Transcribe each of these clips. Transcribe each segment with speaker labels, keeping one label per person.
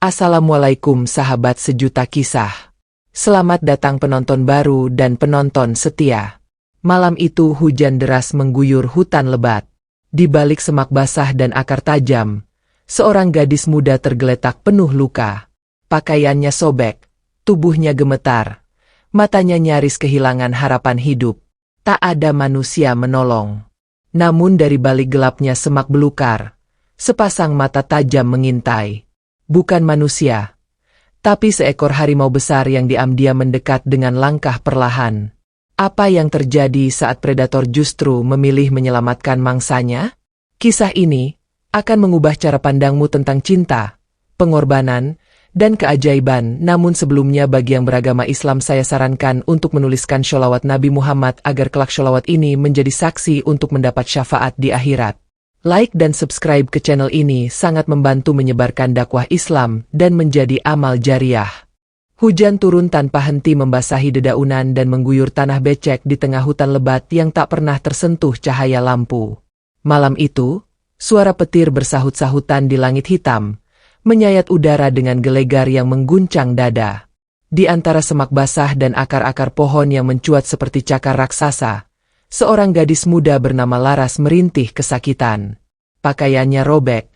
Speaker 1: Assalamualaikum sahabat sejuta kisah. Selamat datang penonton baru dan penonton setia. Malam itu hujan deras mengguyur hutan lebat. Di balik semak basah dan akar tajam, seorang gadis muda tergeletak penuh luka. Pakaiannya sobek, tubuhnya gemetar, matanya nyaris kehilangan harapan hidup. Tak ada manusia menolong. Namun dari balik gelapnya semak belukar, sepasang mata tajam mengintai. Bukan manusia, tapi seekor harimau besar yang diam-diam mendekat dengan langkah perlahan. Apa yang terjadi saat predator justru memilih menyelamatkan mangsanya? Kisah ini akan mengubah cara pandangmu tentang cinta, pengorbanan, dan keajaiban. Namun sebelumnya bagi yang beragama Islam saya sarankan untuk menuliskan sholawat Nabi Muhammad agar kelak sholawat ini menjadi saksi untuk mendapat syafaat di akhirat. Like dan subscribe ke channel ini sangat membantu menyebarkan dakwah Islam dan menjadi amal jariah. Hujan turun tanpa henti membasahi dedaunan dan mengguyur tanah becek di tengah hutan lebat yang tak pernah tersentuh cahaya lampu. Malam itu, suara petir bersahut-sahutan di langit hitam, menyayat udara dengan gelegar yang mengguncang dada. Di antara semak basah dan akar-akar pohon yang mencuat seperti cakar raksasa, seorang gadis muda bernama Laras merintih kesakitan. Pakaiannya robek,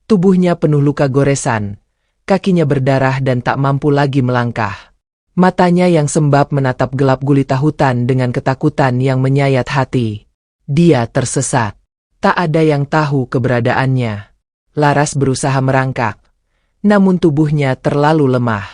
Speaker 1: tubuhnya penuh luka goresan, kakinya berdarah dan tak mampu lagi melangkah. Matanya yang sembab menatap gelap gulita hutan dengan ketakutan yang menyayat hati. Dia tersesat. Tak ada yang tahu keberadaannya. Laras berusaha merangkak, namun tubuhnya terlalu lemah.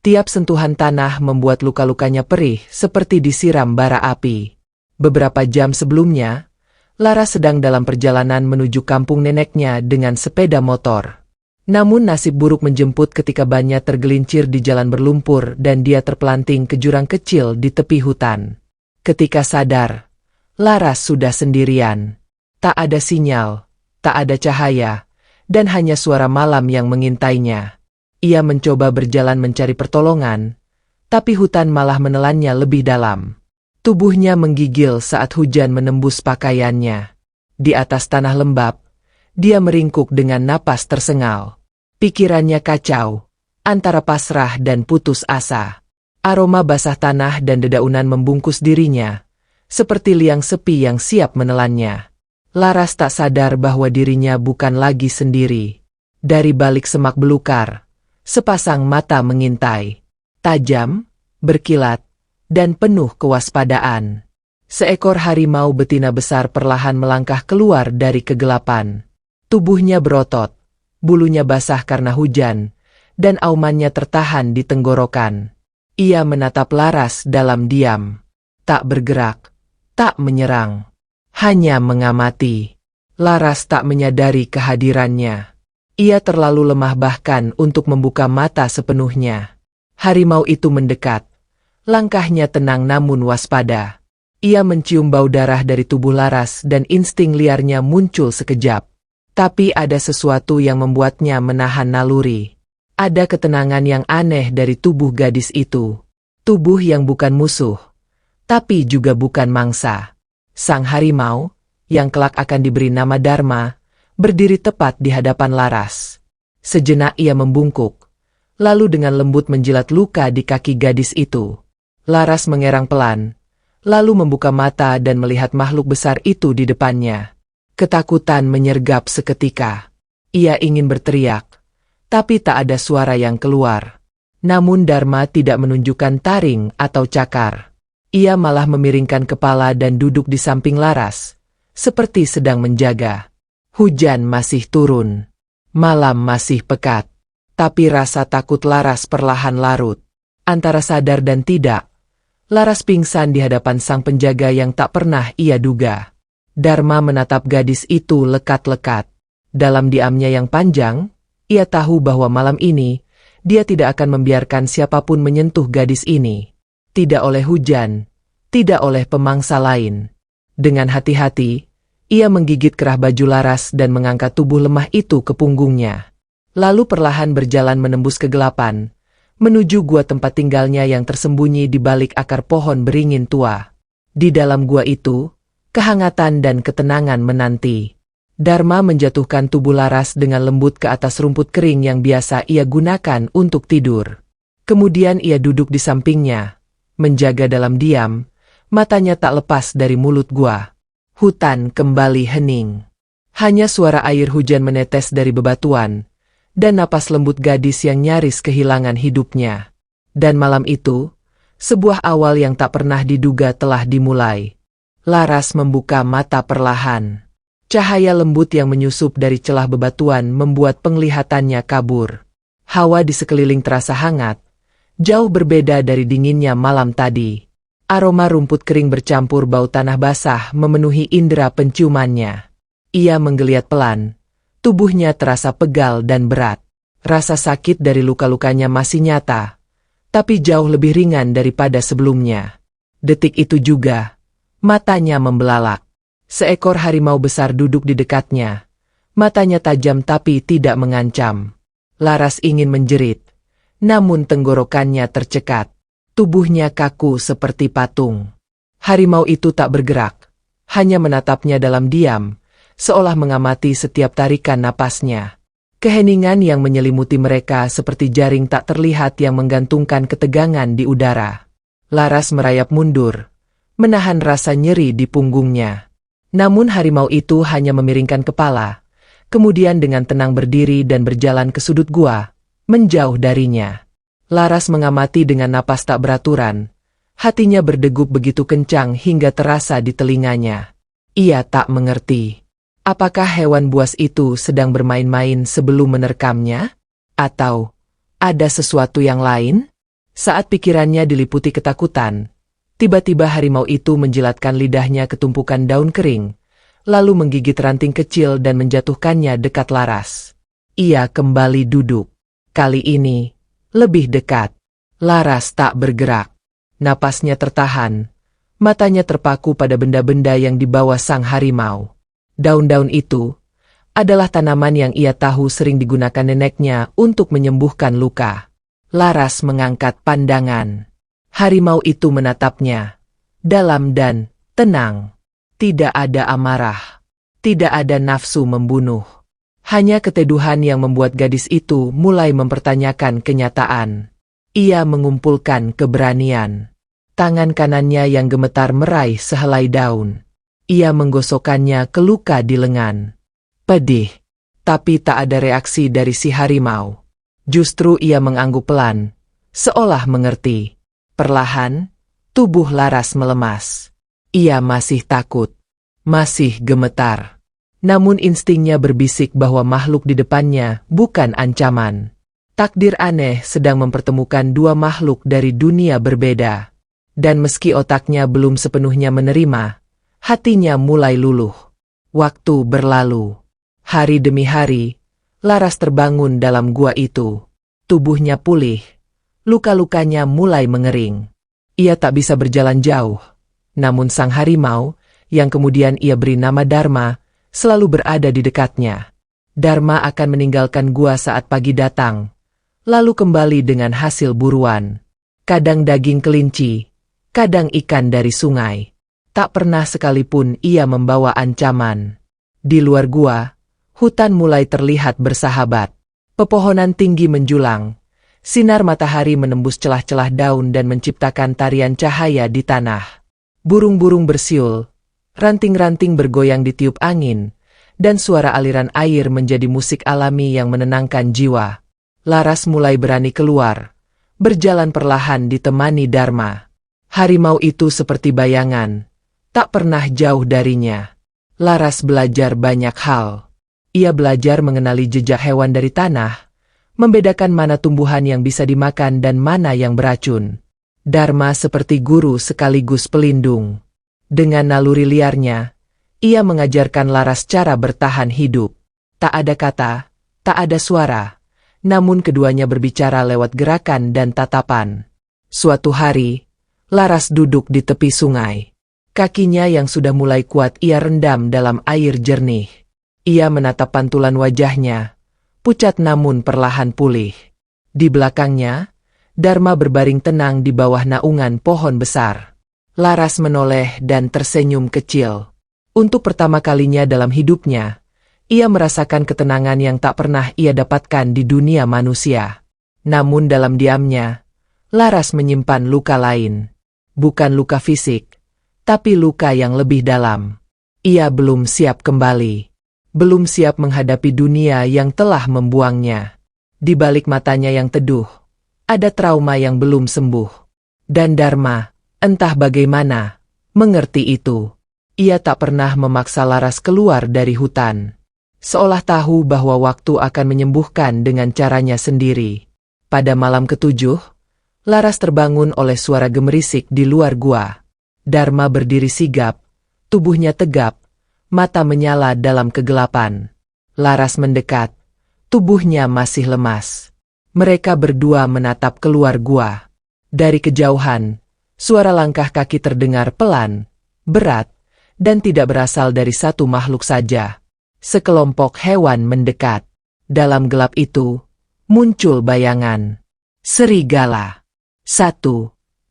Speaker 1: Tiap sentuhan tanah membuat luka-lukanya perih seperti disiram bara api. Beberapa jam sebelumnya, Laras sedang dalam perjalanan menuju kampung neneknya dengan sepeda motor. Namun nasib buruk menjemput ketika bannya tergelincir di jalan berlumpur dan dia terpelanting ke jurang kecil di tepi hutan. Ketika sadar, Laras sudah sendirian. Tak ada sinyal, tak ada cahaya, dan hanya suara malam yang mengintainya. Ia mencoba berjalan mencari pertolongan, tapi hutan malah menelannya lebih dalam. Tubuhnya menggigil saat hujan menembus pakaiannya. Di atas tanah lembab, dia meringkuk dengan napas tersengal. Pikirannya kacau, antara pasrah dan putus asa. Aroma basah tanah dan dedaunan membungkus dirinya, seperti liang sepi yang siap menelannya. Laras tak sadar bahwa dirinya bukan lagi sendiri. Dari balik semak belukar, sepasang mata mengintai. Tajam, berkilat, dan penuh kewaspadaan. Seekor harimau betina besar perlahan melangkah keluar dari kegelapan. Tubuhnya berotot, bulunya basah karena hujan, dan aumannya tertahan di tenggorokan. Ia menatap Laras dalam diam. Tak bergerak, tak menyerang, hanya mengamati. Laras tak menyadari kehadirannya. Ia terlalu lemah bahkan untuk membuka mata sepenuhnya. Harimau itu mendekat. Langkahnya tenang namun waspada. Ia mencium bau darah dari tubuh Laras dan insting liarnya muncul sekejap. Tapi ada sesuatu yang membuatnya menahan naluri. Ada ketenangan yang aneh dari tubuh gadis itu. Tubuh yang bukan musuh, tapi juga bukan mangsa. Sang harimau, yang kelak akan diberi nama Dharma, berdiri tepat di hadapan Laras. Sejenak ia membungkuk, lalu dengan lembut menjilat luka di kaki gadis itu. Laras mengerang pelan, lalu membuka mata dan melihat makhluk besar itu di depannya. Ketakutan menyergap seketika. Ia ingin berteriak, tapi tak ada suara yang keluar. Namun Dharma tidak menunjukkan taring atau cakar. Ia malah memiringkan kepala dan duduk di samping Laras, seperti sedang menjaga. Hujan masih turun. Malam masih pekat. Tapi rasa takut Laras perlahan larut. Antara sadar dan tidak, Laras pingsan di hadapan sang penjaga yang tak pernah ia duga. Dharma menatap gadis itu lekat-lekat. Dalam diamnya yang panjang, ia tahu bahwa malam ini, dia tidak akan membiarkan siapapun menyentuh gadis ini. Tidak oleh hujan, tidak oleh pemangsa lain. Dengan hati-hati, ia menggigit kerah baju Laras dan mengangkat tubuh lemah itu ke punggungnya. Lalu perlahan berjalan menembus kegelapan, menuju gua tempat tinggalnya yang tersembunyi di balik akar pohon beringin tua. Di dalam gua itu, kehangatan dan ketenangan menanti. Dharma menjatuhkan tubuh Laras dengan lembut ke atas rumput kering yang biasa ia gunakan untuk tidur. Kemudian ia duduk di sampingnya, menjaga dalam diam, matanya tak lepas dari mulut gua. Hutan kembali hening. Hanya suara air hujan menetes dari bebatuan, dan napas lembut gadis yang nyaris kehilangan hidupnya. Dan malam itu, sebuah awal yang tak pernah diduga telah dimulai. Laras membuka mata perlahan. Cahaya lembut yang menyusup dari celah bebatuan membuat penglihatannya kabur. Hawa di sekeliling terasa hangat, jauh berbeda dari dinginnya malam tadi. Aroma rumput kering bercampur bau tanah basah memenuhi indera penciumannya. Ia menggeliat pelan, tubuhnya terasa pegal dan berat. Rasa sakit dari luka-lukanya masih nyata, tapi jauh lebih ringan daripada sebelumnya. Detik itu juga, matanya membelalak. Seekor harimau besar duduk di dekatnya. Matanya tajam tapi tidak mengancam. Laras ingin menjerit, namun tenggorokannya tercekat. Tubuhnya kaku seperti patung. Harimau itu tak bergerak, hanya menatapnya dalam diam, seolah mengamati setiap tarikan napasnya. Keheningan yang menyelimuti mereka seperti jaring tak terlihat yang menggantungkan ketegangan di udara. Laras merayap mundur, menahan rasa nyeri di punggungnya. Namun harimau itu hanya memiringkan kepala, kemudian dengan tenang berdiri dan berjalan ke sudut gua, menjauh darinya. Laras mengamati dengan napas tak beraturan, hatinya berdegup begitu kencang hingga terasa di telinganya. Ia tak mengerti, apakah hewan buas itu sedang bermain-main sebelum menerkamnya? Atau ada sesuatu yang lain? Saat pikirannya diliputi ketakutan, tiba-tiba harimau itu menjilatkan lidahnya ke tumpukan daun kering, lalu menggigit ranting kecil dan menjatuhkannya dekat Laras. Ia kembali duduk. Kali ini, lebih dekat. Laras tak bergerak. Napasnya tertahan. Matanya terpaku pada benda-benda yang dibawa sang harimau. Daun-daun itu adalah tanaman yang ia tahu sering digunakan neneknya untuk menyembuhkan luka. Laras mengangkat pandangan. Harimau itu menatapnya, dalam dan tenang. Tidak ada amarah, tidak ada nafsu membunuh. Hanya keteduhan yang membuat gadis itu mulai mempertanyakan kenyataan. Ia mengumpulkan keberanian. Tangan kanannya yang gemetar meraih sehelai daun. Ia menggosokkannya ke luka di lengan. Pedih, tapi tak ada reaksi dari si harimau. Justru ia mengangguk pelan, seolah mengerti. Perlahan, tubuh Laras melemas. Ia masih takut, masih gemetar. Namun instingnya berbisik bahwa makhluk di depannya bukan ancaman. Takdir aneh sedang mempertemukan dua makhluk dari dunia berbeda. Dan meski otaknya belum sepenuhnya menerima, hatinya mulai luluh. Waktu berlalu. Hari demi hari, Laras terbangun dalam gua itu. Tubuhnya pulih. Luka-lukanya mulai mengering. Ia tak bisa berjalan jauh. Namun sang harimau, yang kemudian ia beri nama Dharma, selalu berada di dekatnya. Dharma akan meninggalkan gua saat pagi datang, lalu kembali dengan hasil buruan. Kadang daging kelinci, kadang ikan dari sungai. Tak pernah sekalipun ia membawa ancaman. Di luar gua, hutan mulai terlihat bersahabat. Pepohonan tinggi menjulang. Sinar matahari menembus celah-celah daun dan menciptakan tarian cahaya di tanah. Burung-burung bersiul, ranting-ranting bergoyang ditiup angin, dan suara aliran air menjadi musik alami yang menenangkan jiwa. Laras mulai berani keluar, berjalan perlahan ditemani Dharma. Harimau itu seperti bayangan, tak pernah jauh darinya. Laras belajar banyak hal. Ia belajar mengenali jejak hewan dari tanah, membedakan mana tumbuhan yang bisa dimakan dan mana yang beracun. Dharma seperti guru sekaligus pelindung. Dengan naluri liarnya, ia mengajarkan Laras cara bertahan hidup. Tak ada kata, tak ada suara, namun keduanya berbicara lewat gerakan dan tatapan. Suatu hari, Laras duduk di tepi sungai. Kakinya yang sudah mulai kuat ia rendam dalam air jernih. Ia menatap pantulan wajahnya, pucat namun perlahan pulih. Di belakangnya, Dharma berbaring tenang di bawah naungan pohon besar. Laras menoleh dan tersenyum kecil. Untuk pertama kalinya dalam hidupnya, Ia merasakan ketenangan yang tak pernah ia dapatkan di dunia manusia. Namun dalam diamnya, Laras menyimpan luka lain. Bukan luka fisik, tapi luka yang lebih dalam. Ia belum siap kembali. Belum siap menghadapi dunia yang telah membuangnya. Di balik matanya yang teduh, ada trauma yang belum sembuh. Dan Dharma, entah bagaimana, mengerti itu. Ia tak pernah memaksa Laras keluar dari hutan. Seolah tahu bahwa waktu akan menyembuhkan dengan caranya sendiri. Pada malam ketujuh, Laras terbangun oleh suara gemerisik di luar gua. Dharma berdiri sigap, tubuhnya tegap, mata menyala dalam kegelapan. Laras mendekat, tubuhnya masih lemas. Mereka berdua menatap keluar gua. Dari kejauhan, suara langkah kaki terdengar pelan, berat, dan tidak berasal dari satu makhluk saja. Sekelompok hewan mendekat. Dalam gelap itu, muncul bayangan. Serigala. 1,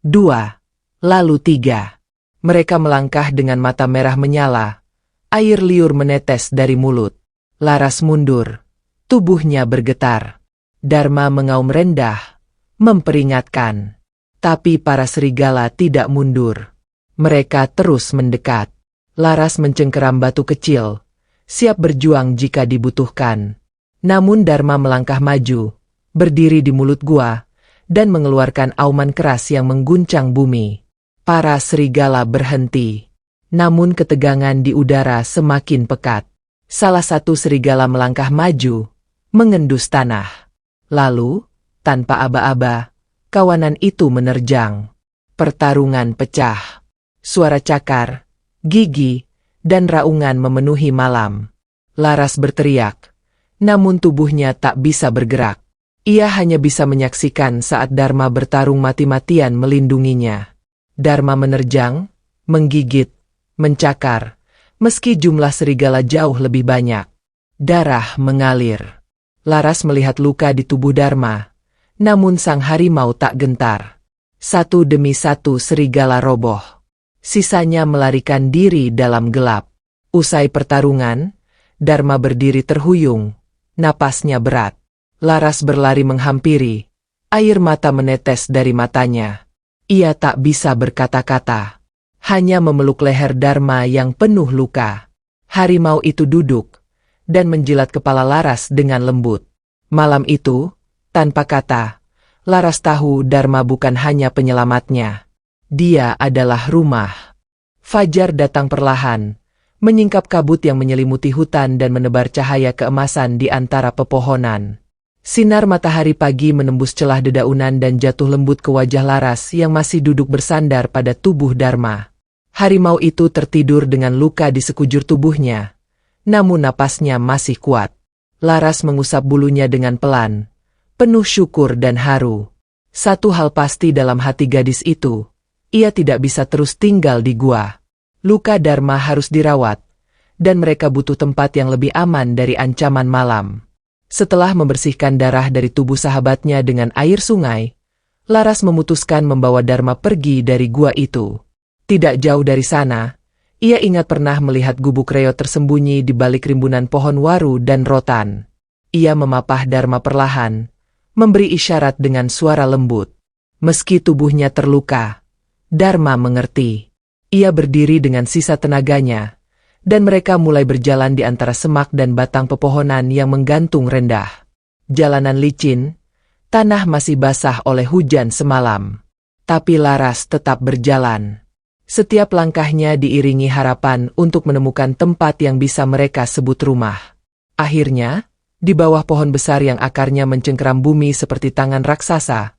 Speaker 1: 2, lalu 3. Mereka melangkah dengan mata merah menyala. Air liur menetes dari mulut. Laras mundur. Tubuhnya bergetar. Dharma mengaum rendah, memperingatkan. Tapi para serigala tidak mundur. Mereka terus mendekat. Laras mencengkeram batu kecil, siap berjuang jika dibutuhkan. Namun Dharma melangkah maju, berdiri di mulut gua, dan mengeluarkan auman keras yang mengguncang bumi. Para serigala berhenti. Namun ketegangan di udara semakin pekat. Salah satu serigala melangkah maju, mengendus tanah. Lalu, tanpa aba-aba, kawanan itu menerjang. Pertarungan pecah. Suara cakar, gigi, dan raungan memenuhi malam. Laras berteriak, namun tubuhnya tak bisa bergerak. Ia hanya bisa menyaksikan saat Dharma bertarung mati-matian melindunginya. Dharma menerjang, menggigit, mencakar, meski jumlah serigala jauh lebih banyak. Darah mengalir. Laras melihat luka di tubuh Dharma, namun sang harimau tak gentar. Satu demi satu serigala roboh. Sisanya melarikan diri dalam gelap. Usai pertarungan, Dharma berdiri terhuyung, napasnya berat. Laras berlari menghampiri, air mata menetes dari matanya. Ia tak bisa berkata-kata, hanya memeluk leher Dharma yang penuh luka. Harimau itu duduk, dan menjilat kepala Laras dengan lembut. Malam itu, tanpa kata, Laras tahu Dharma bukan hanya penyelamatnya. Dia adalah rumah. Fajar datang perlahan, menyingkap kabut yang menyelimuti hutan dan menebar cahaya keemasan di antara pepohonan. Sinar matahari pagi menembus celah dedaunan dan jatuh lembut ke wajah Laras yang masih duduk bersandar pada tubuh Dharma. Harimau itu tertidur dengan luka di sekujur tubuhnya, namun napasnya masih kuat. Laras mengusap bulunya dengan pelan, penuh syukur dan haru. Satu hal pasti dalam hati gadis itu, ia tidak bisa terus tinggal di gua. Luka Dharma harus dirawat, dan mereka butuh tempat yang lebih aman dari ancaman malam. Setelah membersihkan darah dari tubuh sahabatnya dengan air sungai, Laras memutuskan membawa Dharma pergi dari gua itu. Tidak jauh dari sana, ia ingat pernah melihat gubuk reot tersembunyi di balik rimbunan pohon waru dan rotan. Ia memapah Dharma perlahan, memberi isyarat dengan suara lembut. Meski tubuhnya terluka, Dharma mengerti. Ia berdiri dengan sisa tenaganya, dan mereka mulai berjalan di antara semak dan batang pepohonan yang menggantung rendah. Jalanan licin, tanah masih basah oleh hujan semalam. Tapi Laras tetap berjalan. Setiap langkahnya diiringi harapan untuk menemukan tempat yang bisa mereka sebut rumah. Akhirnya, di bawah pohon besar yang akarnya mencengkeram bumi seperti tangan raksasa,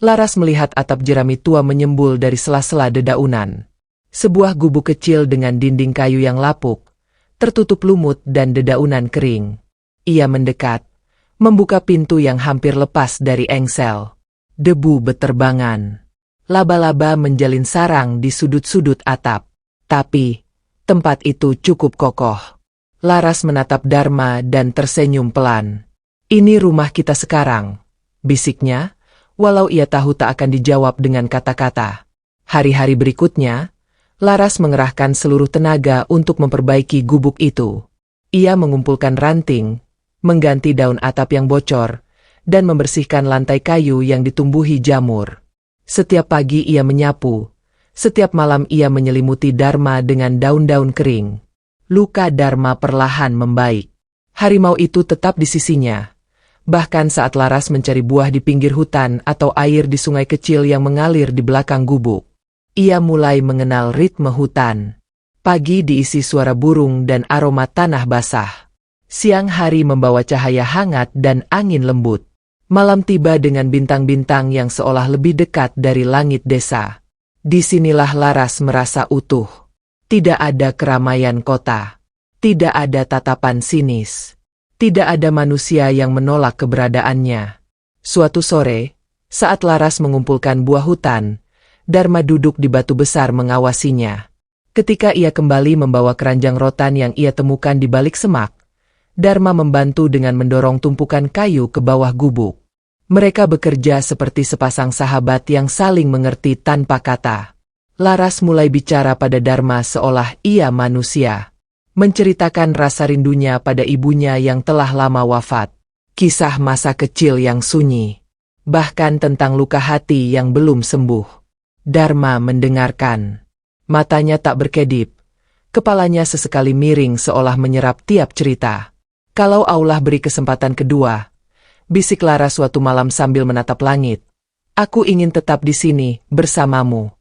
Speaker 1: Laras melihat atap jerami tua menyembul dari sela-sela dedaunan. Sebuah gubuk kecil dengan dinding kayu yang lapuk, tertutup lumut dan dedaunan kering. Ia mendekat, membuka pintu yang hampir lepas dari engsel. Debu beterbangan. Laba-laba menjalin sarang di sudut-sudut atap. Tapi, tempat itu cukup kokoh. Laras menatap Dharma dan tersenyum pelan. "Ini rumah kita sekarang," bisiknya, walau ia tahu tak akan dijawab dengan kata-kata. Hari-hari berikutnya, Laras mengerahkan seluruh tenaga untuk memperbaiki gubuk itu. Ia mengumpulkan ranting, mengganti daun atap yang bocor, dan membersihkan lantai kayu yang ditumbuhi jamur. Setiap pagi ia menyapu, setiap malam ia menyelimuti Dharma dengan daun-daun kering. Luka Dharma perlahan membaik. Harimau itu tetap di sisinya. Bahkan saat Laras mencari buah di pinggir hutan atau air di sungai kecil yang mengalir di belakang gubuk, ia mulai mengenal ritme hutan. Pagi diisi suara burung dan aroma tanah basah. Siang hari membawa cahaya hangat dan angin lembut. Malam tiba dengan bintang-bintang yang seolah lebih dekat dari langit desa. Disinilah Laras merasa utuh. Tidak ada keramaian kota. Tidak ada tatapan sinis. Tidak ada manusia yang menolak keberadaannya. Suatu sore, saat Laras mengumpulkan buah hutan, Dharma duduk di batu besar mengawasinya. Ketika ia kembali membawa keranjang rotan yang ia temukan di balik semak, Dharma membantu dengan mendorong tumpukan kayu ke bawah gubuk. Mereka bekerja seperti sepasang sahabat yang saling mengerti tanpa kata. Laras mulai bicara pada Dharma seolah ia manusia. Menceritakan rasa rindunya pada ibunya yang telah lama wafat. Kisah masa kecil yang sunyi. Bahkan tentang luka hati yang belum sembuh. Dharma mendengarkan. Matanya tak berkedip. Kepalanya sesekali miring seolah menyerap tiap cerita. Kalau Allah beri kesempatan kedua, bisik Laras suatu malam sambil menatap langit. Aku ingin tetap di sini bersamamu.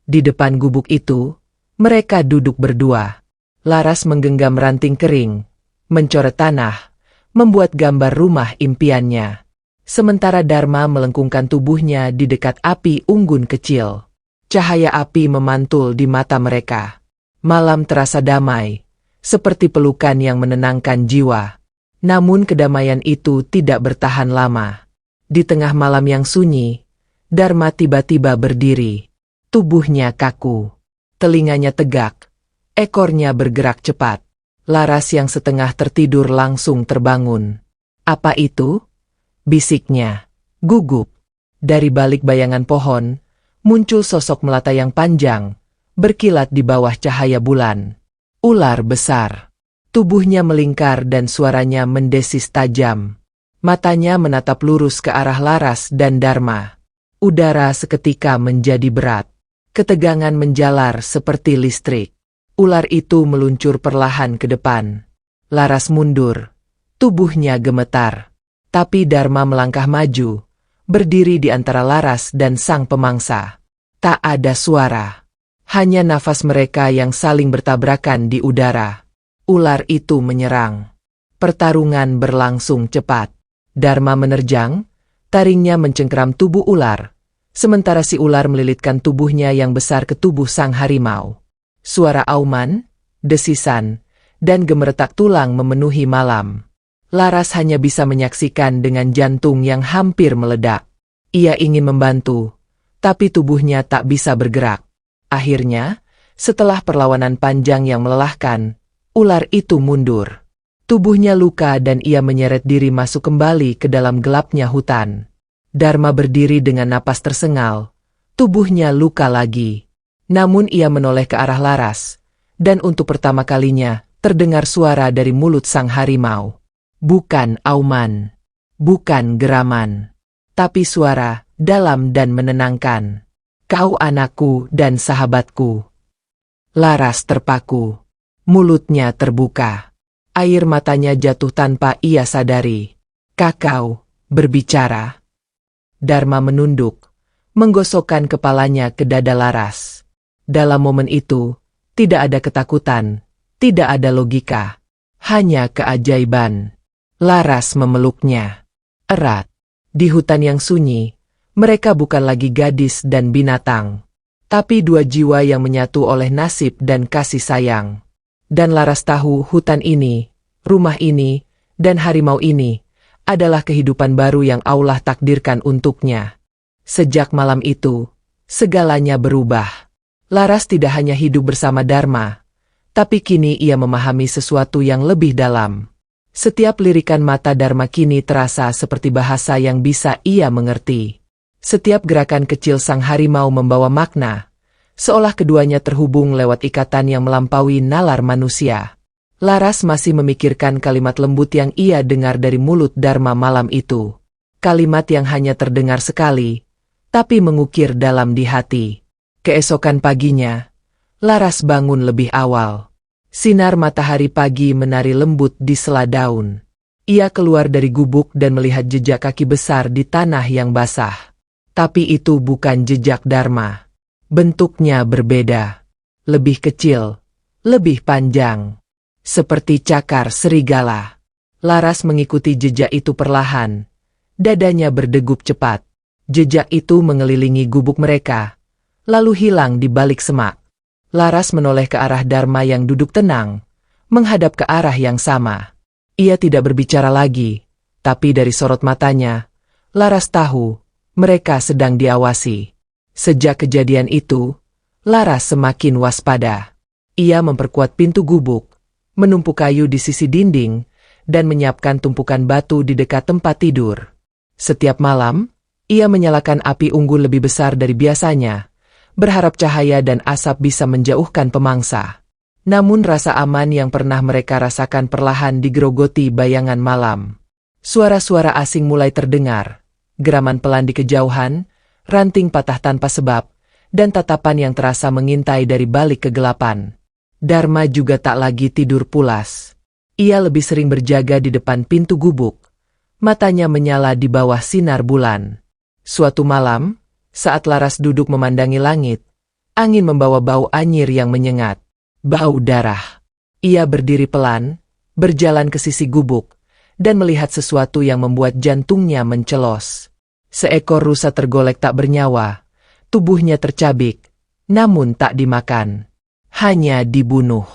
Speaker 1: Di depan gubuk itu, mereka duduk berdua. Laras menggenggam ranting kering, mencoret tanah, membuat gambar rumah impiannya. Sementara Dharma melengkungkan tubuhnya di dekat api unggun kecil. Cahaya api memantul di mata mereka. Malam terasa damai, seperti pelukan yang menenangkan jiwa. Namun kedamaian itu tidak bertahan lama. Di tengah malam yang sunyi, Dharma tiba-tiba berdiri. Tubuhnya kaku, telinganya tegak. Ekornya bergerak cepat. Laras yang setengah tertidur langsung terbangun. Apa itu? Bisiknya. Gugup. Dari balik bayangan pohon, muncul sosok melata yang panjang, berkilat di bawah cahaya bulan. Ular besar. Tubuhnya melingkar dan suaranya mendesis tajam. Matanya menatap lurus ke arah Laras dan Dharma. Udara seketika menjadi berat. Ketegangan menjalar seperti listrik. Ular itu meluncur perlahan ke depan. Laras mundur. Tubuhnya gemetar. Tapi Dharma melangkah maju, berdiri di antara Laras dan sang pemangsa. Tak ada suara. Hanya nafas mereka yang saling bertabrakan di udara. Ular itu menyerang. Pertarungan berlangsung cepat. Dharma menerjang, taringnya mencengkeram tubuh ular. Sementara si ular melilitkan tubuhnya yang besar ke tubuh sang harimau. Suara auman, desisan, dan gemeretak tulang memenuhi malam. Laras hanya bisa menyaksikan dengan jantung yang hampir meledak. Ia ingin membantu, tapi tubuhnya tak bisa bergerak. Akhirnya, setelah perlawanan panjang yang melelahkan, ular itu mundur. Tubuhnya luka dan ia menyeret diri masuk kembali ke dalam gelapnya hutan. Dharma berdiri dengan napas tersengal. Tubuhnya luka lagi. Namun ia menoleh ke arah Laras, dan untuk pertama kalinya, terdengar suara dari mulut sang harimau. Bukan auman, bukan geraman, tapi suara dalam dan menenangkan. Kau anakku dan sahabatku. Laras terpaku. Mulutnya terbuka. Air matanya jatuh tanpa ia sadari. Kakau berbicara. Dharma menunduk, menggosokkan kepalanya ke dada Laras. Dalam momen itu, tidak ada ketakutan, tidak ada logika, hanya keajaiban. Laras memeluknya erat. Di hutan yang sunyi, mereka bukan lagi gadis dan binatang, tapi dua jiwa yang menyatu oleh nasib dan kasih sayang. Dan Laras tahu hutan ini, rumah ini, dan harimau ini adalah kehidupan baru yang Allah takdirkan untuknya. Sejak malam itu, segalanya berubah. Laras tidak hanya hidup bersama Dharma, tapi kini ia memahami sesuatu yang lebih dalam. Setiap lirikan mata Dharma kini terasa seperti bahasa yang bisa ia mengerti. Setiap gerakan kecil sang harimau membawa makna, seolah keduanya terhubung lewat ikatan yang melampaui nalar manusia. Laras masih memikirkan kalimat lembut yang ia dengar dari mulut Dharma malam itu. Kalimat yang hanya terdengar sekali, tapi mengukir dalam di hati. Keesokan paginya, Laras bangun lebih awal. Sinar matahari pagi menari lembut di sela daun. Ia keluar dari gubuk dan melihat jejak kaki besar di tanah yang basah. Tapi itu bukan jejak Dharma. Bentuknya berbeda. Lebih kecil, lebih panjang. Seperti cakar serigala. Laras mengikuti jejak itu perlahan. Dadanya berdegup cepat. Jejak itu mengelilingi gubuk mereka, lalu hilang di balik semak. Laras menoleh ke arah Dharma yang duduk tenang, menghadap ke arah yang sama. Ia tidak berbicara lagi, tapi dari sorot matanya, Laras tahu mereka sedang diawasi. Sejak kejadian itu, Laras semakin waspada. Ia memperkuat pintu gubuk, menumpuk kayu di sisi dinding, dan menyiapkan tumpukan batu di dekat tempat tidur. Setiap malam, ia menyalakan api unggul lebih besar dari biasanya, berharap cahaya dan asap bisa menjauhkan pemangsa. Namun rasa aman yang pernah mereka rasakan perlahan digerogoti bayangan malam. Suara-suara asing mulai terdengar, geraman pelan di kejauhan, ranting patah tanpa sebab, dan tatapan yang terasa mengintai dari balik kegelapan. Dharma juga tak lagi tidur pulas. Ia lebih sering berjaga di depan pintu gubuk. Matanya menyala di bawah sinar bulan. Suatu malam, saat Laras duduk memandangi langit, angin membawa bau anyir yang menyengat. Bau darah. Ia berdiri pelan, berjalan ke sisi gubuk, dan melihat sesuatu yang membuat jantungnya mencelos. Seekor rusa tergolek tak bernyawa, tubuhnya tercabik, namun tak dimakan. Hanya dibunuh.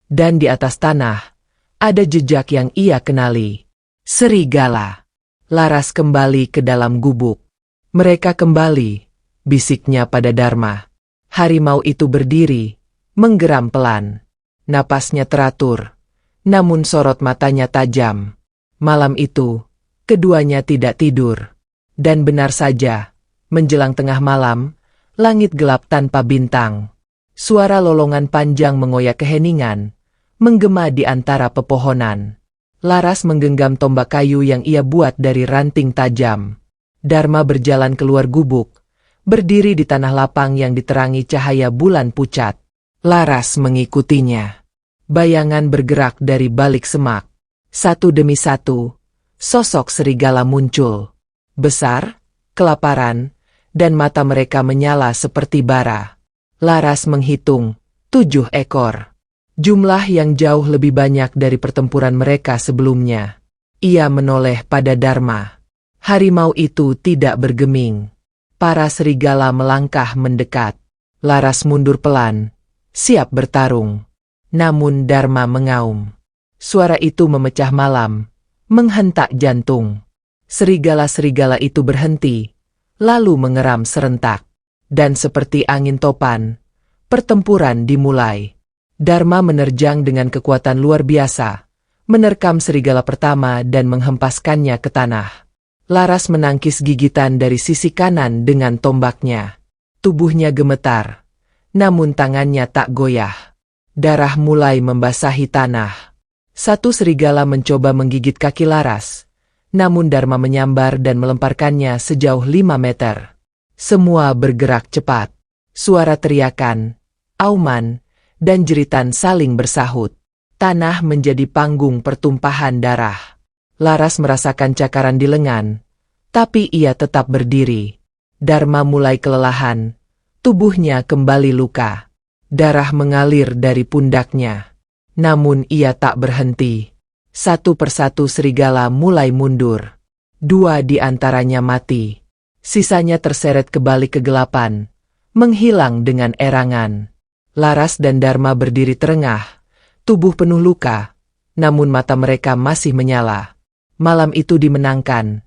Speaker 1: Dan di atas tanah, ada jejak yang ia kenali. Serigala. Laras kembali ke dalam gubuk. Mereka kembali, bisiknya pada Dharma. Harimau itu berdiri, menggeram pelan. Napasnya teratur, namun sorot matanya tajam. Malam itu, keduanya tidak tidur. Dan benar saja, menjelang tengah malam, langit gelap tanpa bintang. Suara lolongan panjang mengoyak keheningan, menggema di antara pepohonan. Laras menggenggam tombak kayu yang ia buat dari ranting tajam. Dharma berjalan keluar gubuk, berdiri di tanah lapang yang diterangi cahaya bulan pucat. Laras mengikutinya. Bayangan bergerak dari balik semak. Satu demi satu, sosok serigala muncul. Besar, kelaparan, dan mata mereka menyala seperti bara. Laras menghitung, 7 ekor. Jumlah yang jauh lebih banyak dari pertempuran mereka sebelumnya. Ia menoleh pada Dharma. Harimau itu tidak bergeming. Para serigala melangkah mendekat. Laras mundur pelan, siap bertarung. Namun Dharma mengaum. Suara itu memecah malam, menghentak jantung. Serigala-serigala itu berhenti, lalu mengeram serentak. Dan seperti angin topan, pertempuran dimulai. Dharma menerjang dengan kekuatan luar biasa, menerkam serigala pertama dan menghempaskannya ke tanah. Laras menangkis gigitan dari sisi kanan dengan tombaknya. Tubuhnya gemetar, namun tangannya tak goyah. Darah mulai membasahi tanah. Satu serigala mencoba menggigit kaki Laras, namun Dharma menyambar dan melemparkannya sejauh 5 meter. Semua bergerak cepat. Suara teriakan, auman, dan jeritan saling bersahut. Tanah menjadi panggung pertumpahan darah. Laras merasakan cakaran di lengan, tapi ia tetap berdiri. Dharma mulai kelelahan, tubuhnya kembali luka. Darah mengalir dari pundaknya. Namun ia tak berhenti. Satu persatu serigala mulai mundur. 2 di antaranya mati. Sisanya terseret ke balik kegelapan, menghilang dengan erangan. Laras dan Dharma berdiri terengah, tubuh penuh luka, namun mata mereka masih menyala. Malam itu dimenangkan,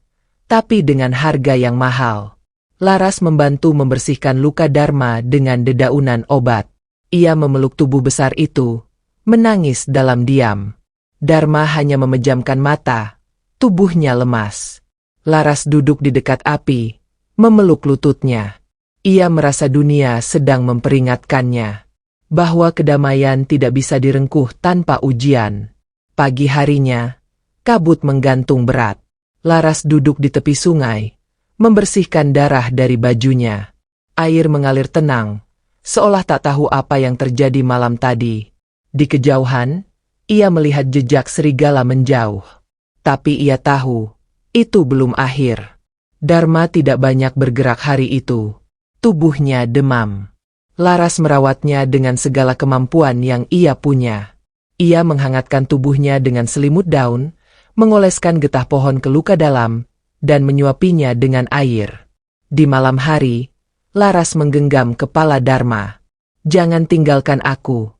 Speaker 1: tapi dengan harga yang mahal. Laras membantu membersihkan luka Dharma dengan dedaunan obat. Ia memeluk tubuh besar itu, menangis dalam diam. Dharma hanya memejamkan mata, tubuhnya lemas. Laras duduk di dekat api, memeluk lututnya. Ia merasa dunia sedang memperingatkannya. bahwa kedamaian tidak bisa direngkuh tanpa ujian. Pagi harinya, kabut menggantung berat. Laras duduk di tepi sungai, membersihkan darah dari bajunya. Air mengalir tenang, seolah tak tahu apa yang terjadi malam tadi. Di kejauhan, ia melihat jejak serigala menjauh. Tapi ia tahu, itu belum akhir. Dharma tidak banyak bergerak hari itu. Tubuhnya demam. Laras merawatnya dengan segala kemampuan yang ia punya. Ia menghangatkan tubuhnya dengan selimut daun, mengoleskan getah pohon ke luka dalam, dan menyuapinya dengan air. Di malam hari, Laras menggenggam kepala Dharma. "Jangan tinggalkan aku,"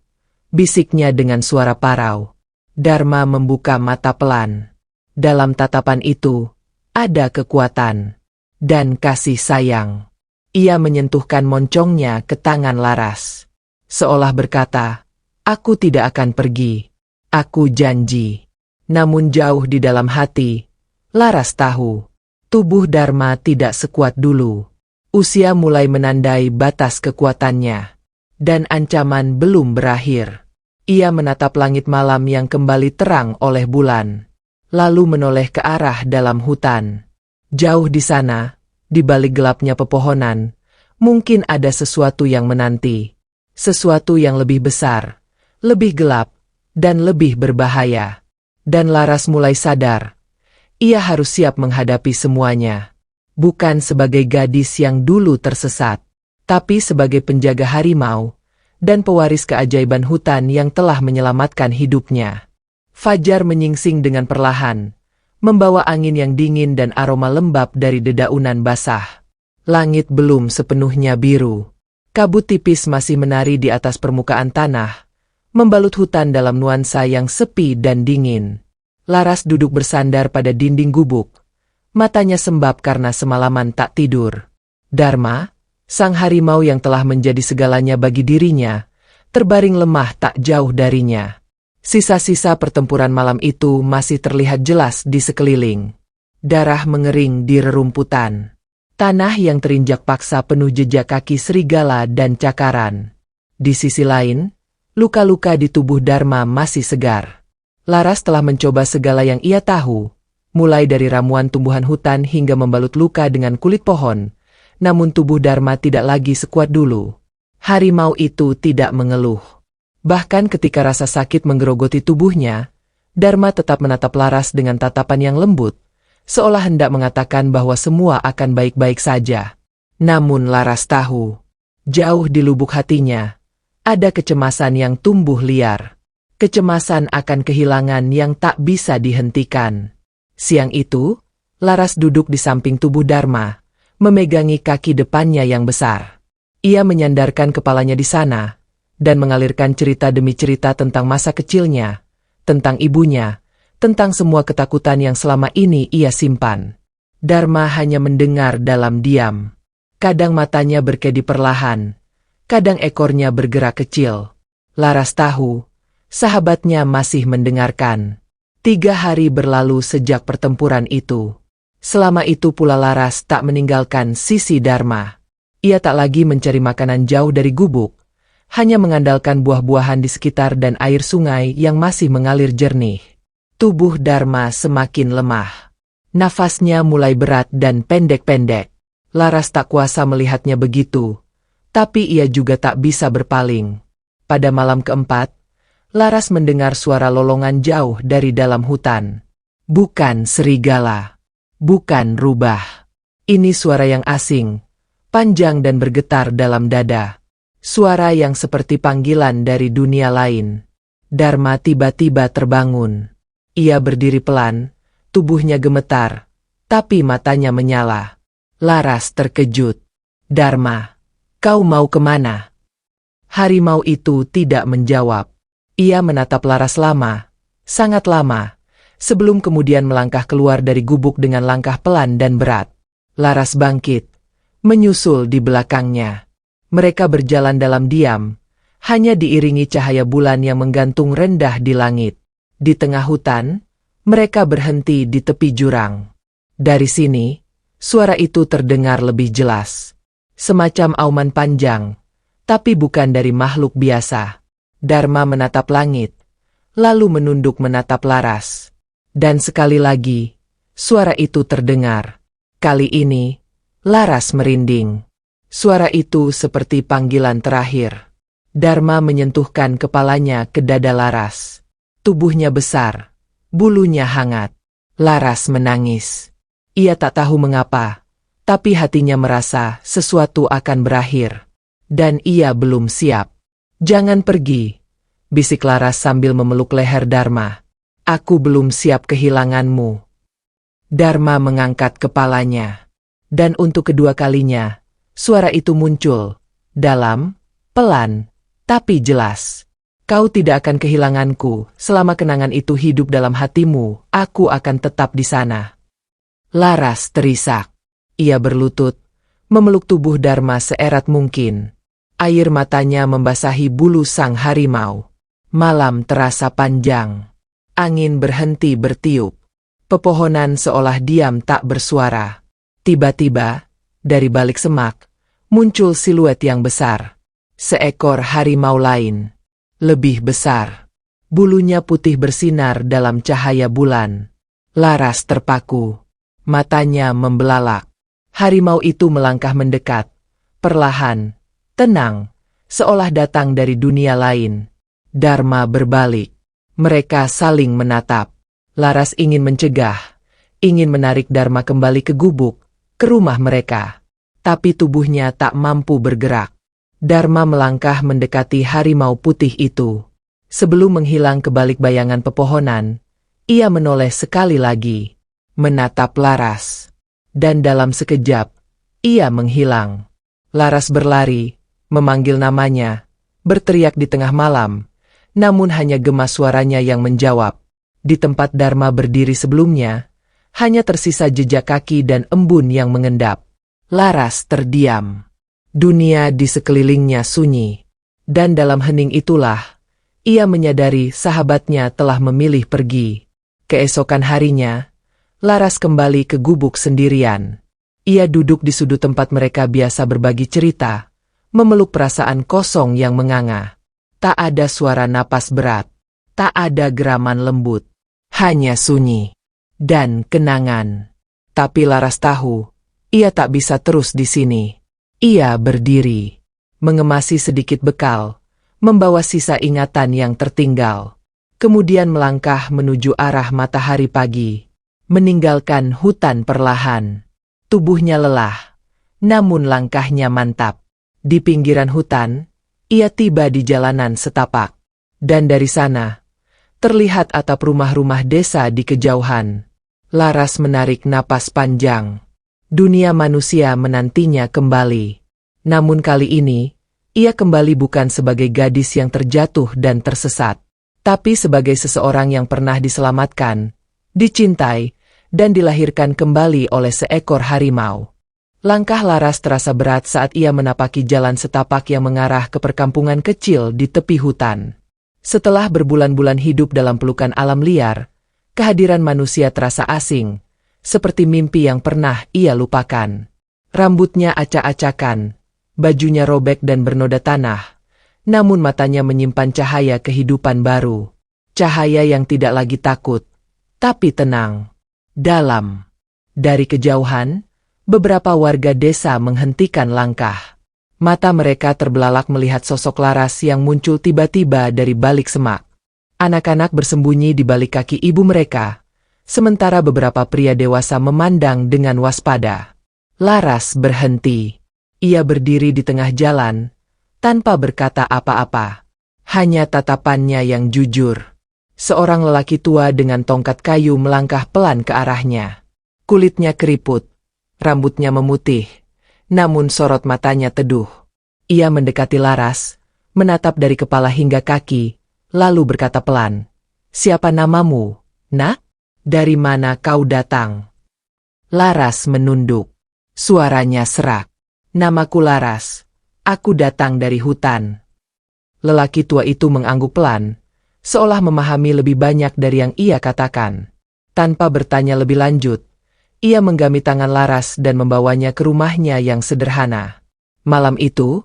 Speaker 1: bisiknya dengan suara parau. Dharma membuka mata pelan. Dalam tatapan itu, ada kekuatan dan kasih sayang. Ia menyentuhkan moncongnya ke tangan Laras, seolah berkata, "Aku tidak akan pergi. Aku janji." Namun jauh di dalam hati, Laras tahu, tubuh Dharma tidak sekuat dulu. Usia mulai menandai batas kekuatannya, dan ancaman belum berakhir. Ia menatap langit malam yang kembali terang oleh bulan, lalu menoleh ke arah dalam hutan. Jauh di sana, di balik gelapnya pepohonan, mungkin ada sesuatu yang menanti. Sesuatu yang lebih besar, lebih gelap, dan lebih berbahaya. Dan Laras mulai sadar, ia harus siap menghadapi semuanya. Bukan sebagai gadis yang dulu tersesat, tapi sebagai penjaga harimau dan pewaris keajaiban hutan yang telah menyelamatkan hidupnya. Fajar menyingsing dengan perlahan, membawa angin yang dingin dan aroma lembab dari dedaunan basah. Langit belum sepenuhnya biru. Kabut tipis masih menari di atas permukaan tanah, membalut hutan dalam nuansa yang sepi dan dingin. Laras duduk bersandar pada dinding gubuk, matanya sembab karena semalaman tak tidur. Dharma, sang harimau yang telah menjadi segalanya bagi dirinya, terbaring lemah tak jauh darinya. Sisa-sisa pertempuran malam itu masih terlihat jelas di sekeliling. Darah mengering di rerumputan. Tanah yang terinjak paksa penuh jejak kaki serigala dan cakaran. Di sisi lain, luka-luka di tubuh Dharma masih segar. Laras telah mencoba segala yang ia tahu, mulai dari ramuan tumbuhan hutan hingga membalut luka dengan kulit pohon. Namun tubuh Dharma tidak lagi sekuat dulu. Harimau itu tidak mengeluh. Bahkan ketika rasa sakit menggerogoti tubuhnya, Dharma tetap menatap Laras dengan tatapan yang lembut, seolah hendak mengatakan bahwa semua akan baik-baik saja. Namun Laras tahu, jauh di lubuk hatinya, ada kecemasan yang tumbuh liar. Kecemasan akan kehilangan yang tak bisa dihentikan. Siang itu, Laras duduk di samping tubuh Dharma, memegangi kaki depannya yang besar. Ia menyandarkan kepalanya di sana, dan mengalirkan cerita demi cerita tentang masa kecilnya, tentang ibunya, tentang semua ketakutan yang selama ini ia simpan. Dharma hanya mendengar dalam diam. Kadang matanya berkedip perlahan, kadang ekornya bergerak kecil. Laras tahu, sahabatnya masih mendengarkan. 3 hari berlalu sejak pertempuran itu. Selama itu pula Laras tak meninggalkan sisi Dharma. Ia tak lagi mencari makanan jauh dari gubuk, hanya mengandalkan buah-buahan di sekitar dan air sungai yang masih mengalir jernih. Tubuh Dharma semakin lemah. Nafasnya mulai berat dan pendek-pendek. Laras tak kuasa melihatnya begitu, tapi ia juga tak bisa berpaling. Pada malam keempat, Laras mendengar suara lolongan jauh dari dalam hutan. Bukan serigala. Bukan rubah. Ini suara yang asing, panjang dan bergetar dalam dada. Suara yang seperti panggilan dari dunia lain. Dharma tiba-tiba terbangun. Ia berdiri pelan, tubuhnya gemetar, tapi matanya menyala. Laras terkejut. "Dharma, kau mau kemana?" Harimau itu tidak menjawab. Ia menatap Laras lama, sangat lama, sebelum kemudian melangkah keluar dari gubuk dengan langkah pelan dan berat. Laras bangkit, menyusul di belakangnya. Mereka berjalan dalam diam, hanya diiringi cahaya bulan yang menggantung rendah di langit. Di tengah hutan, mereka berhenti di tepi jurang. Dari sini, suara itu terdengar lebih jelas. Semacam auman panjang, tapi bukan dari makhluk biasa. Dharma menatap langit, lalu menunduk menatap Laras. Dan sekali lagi, suara itu terdengar. Kali ini, Laras merinding. Suara itu seperti panggilan terakhir. Dharma menyentuhkan kepalanya ke dada Laras. Tubuhnya besar, bulunya hangat. Laras menangis. Ia tak tahu mengapa, tapi hatinya merasa sesuatu akan berakhir. Dan ia belum siap. "Jangan pergi," bisik Laras sambil memeluk leher Dharma. "Aku belum siap kehilanganmu." Dharma mengangkat kepalanya. Dan untuk kedua kalinya, suara itu muncul. Dalam, pelan, tapi jelas. "Kau tidak akan kehilanganku, selama kenangan itu hidup dalam hatimu, aku akan tetap di sana." Laras terisak. Ia berlutut, memeluk tubuh Dharma seerat mungkin. Air matanya membasahi bulu sang harimau. Malam terasa panjang. Angin berhenti bertiup. Pepohonan seolah diam tak bersuara. Tiba-tiba, dari balik semak, muncul siluet yang besar. Seekor harimau lain. Lebih besar. Bulunya putih bersinar dalam cahaya bulan. Laras terpaku. Matanya membelalak. Harimau itu melangkah mendekat. Perlahan, tenang, seolah datang dari dunia lain. Dharma berbalik. Mereka saling menatap. Laras ingin mencegah, ingin menarik Dharma kembali ke gubuk, ke rumah mereka. Tapi tubuhnya tak mampu bergerak. Dharma melangkah mendekati harimau putih itu. Sebelum menghilang ke balik bayangan pepohonan, ia menoleh sekali lagi, menatap Laras. Dan dalam sekejap, ia menghilang. Laras berlari, memanggil namanya, berteriak di tengah malam, namun hanya gemas suaranya yang menjawab. Di tempat Dharma berdiri sebelumnya, hanya tersisa jejak kaki dan embun yang mengendap. Laras terdiam. Dunia di sekelilingnya sunyi. Dan dalam hening itulah, ia menyadari sahabatnya telah memilih pergi. Keesokan harinya, Laras kembali ke gubuk sendirian. Ia duduk di sudut tempat mereka biasa berbagi cerita, memeluk perasaan kosong yang menganga. Tak ada suara napas berat, tak ada geraman lembut, hanya sunyi dan kenangan. Tapi Laras tahu, ia tak bisa terus di sini. Ia berdiri, mengemasi sedikit bekal, membawa sisa ingatan yang tertinggal. Kemudian melangkah menuju arah matahari pagi, meninggalkan hutan perlahan. Tubuhnya lelah, namun langkahnya mantap. Di pinggiran hutan, ia tiba di jalanan setapak. Dan dari sana, terlihat atap rumah-rumah desa di kejauhan. Laras menarik napas panjang. Dunia manusia menantinya kembali. Namun kali ini, ia kembali bukan sebagai gadis yang terjatuh dan tersesat, tapi sebagai seseorang yang pernah diselamatkan, dicintai, dan dilahirkan kembali oleh seekor harimau. Langkah Laras terasa berat saat ia menapaki jalan setapak yang mengarah ke perkampungan kecil di tepi hutan. Setelah berbulan-bulan hidup dalam pelukan alam liar, kehadiran manusia terasa asing, seperti mimpi yang pernah ia lupakan. Rambutnya acak-acakan, bajunya robek dan bernoda tanah, namun matanya menyimpan cahaya kehidupan baru. Cahaya yang tidak lagi takut, tapi tenang. Dalam. Dari kejauhan, beberapa warga desa menghentikan langkah. Mata mereka terbelalak melihat sosok Laras yang muncul tiba-tiba dari balik semak. Anak-anak bersembunyi di balik kaki ibu mereka, sementara beberapa pria dewasa memandang dengan waspada. Laras berhenti. Ia berdiri di tengah jalan, tanpa berkata apa-apa. Hanya tatapannya yang jujur. Seorang lelaki tua dengan tongkat kayu melangkah pelan ke arahnya. Kulitnya keriput, rambutnya memutih, namun sorot matanya teduh. Ia mendekati Laras, menatap dari kepala hingga kaki, lalu berkata pelan, "Siapa namamu, nak? Dari mana kau datang?" Laras menunduk. Suaranya serak. "Namaku Laras. Aku datang dari hutan." Lelaki tua itu mengangguk pelan, seolah memahami lebih banyak dari yang ia katakan. Tanpa bertanya lebih lanjut, ia menggami tangan Laras dan membawanya ke rumahnya yang sederhana. Malam itu,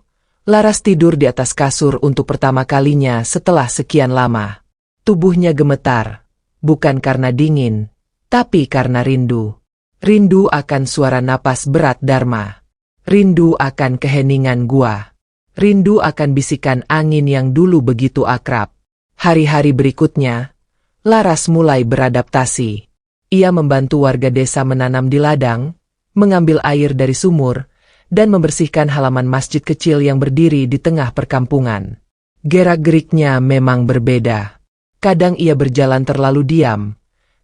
Speaker 1: Laras tidur di atas kasur untuk pertama kalinya setelah sekian lama. Tubuhnya gemetar, bukan karena dingin, tapi karena rindu. Rindu akan suara napas berat Dharma. Rindu akan keheningan gua. Rindu akan bisikan angin yang dulu begitu akrab. Hari-hari berikutnya, Laras mulai beradaptasi. Ia membantu warga desa menanam di ladang, mengambil air dari sumur, dan membersihkan halaman masjid kecil yang berdiri di tengah perkampungan. Gerak-geriknya memang berbeda. Kadang ia berjalan terlalu diam,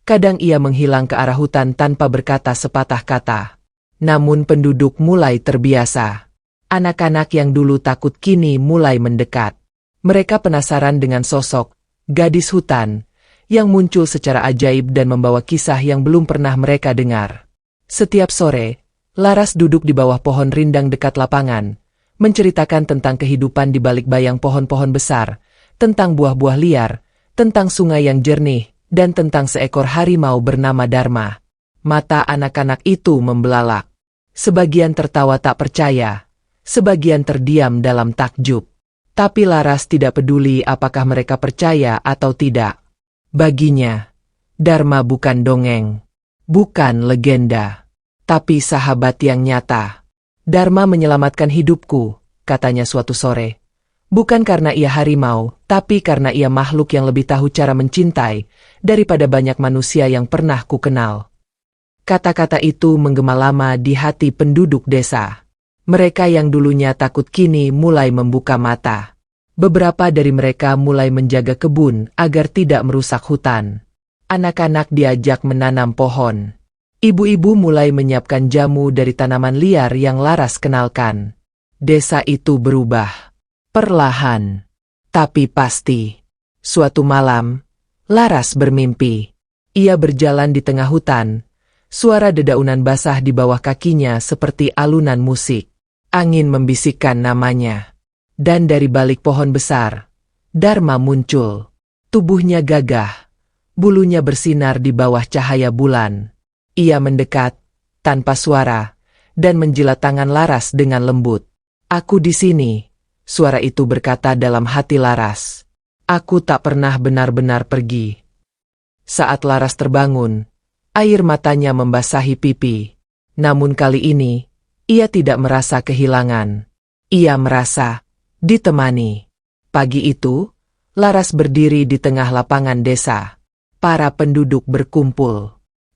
Speaker 1: kadang ia menghilang ke arah hutan tanpa berkata sepatah kata. Namun penduduk mulai terbiasa. Anak-anak yang dulu takut kini mulai mendekat. Mereka penasaran dengan sosok gadis hutan yang muncul secara ajaib dan membawa kisah yang belum pernah mereka dengar. Setiap sore, Laras duduk di bawah pohon rindang dekat lapangan, menceritakan tentang kehidupan di balik bayang pohon-pohon besar, tentang buah-buah liar, tentang sungai yang jernih, dan tentang seekor harimau bernama Dharma. Mata anak-anak itu membelalak. Sebagian tertawa tak percaya, sebagian terdiam dalam takjub. Tapi Laras tidak peduli apakah mereka percaya atau tidak. Baginya, Dharma bukan dongeng, bukan legenda, tapi sahabat yang nyata. Dharma menyelamatkan hidupku, katanya suatu sore. Bukan karena ia harimau, tapi karena ia makhluk yang lebih tahu cara mencintai daripada banyak manusia yang pernah ku kenal. Kata-kata itu menggema lama di hati penduduk desa. Mereka yang dulunya takut kini mulai membuka mata. Beberapa dari mereka mulai menjaga kebun agar tidak merusak hutan. Anak-anak diajak menanam pohon. Ibu-ibu mulai menyiapkan jamu dari tanaman liar yang Laras kenalkan. Desa itu berubah. Perlahan. Tapi pasti. Suatu malam, Laras bermimpi. Ia berjalan di tengah hutan. Suara dedaunan basah di bawah kakinya seperti alunan musik. Angin membisikkan namanya. Dan dari balik pohon besar, Dharma muncul. Tubuhnya gagah. Bulunya bersinar di bawah cahaya bulan. Ia mendekat, tanpa suara, dan menjilat tangan Laras dengan lembut. Aku di sini, suara itu berkata dalam hati Laras. Aku tak pernah benar-benar pergi. Saat Laras terbangun, air matanya membasahi pipi. Namun kali ini, ia tidak merasa kehilangan. Ia merasa ditemani. Pagi itu, Laras berdiri di tengah lapangan desa. Para penduduk berkumpul.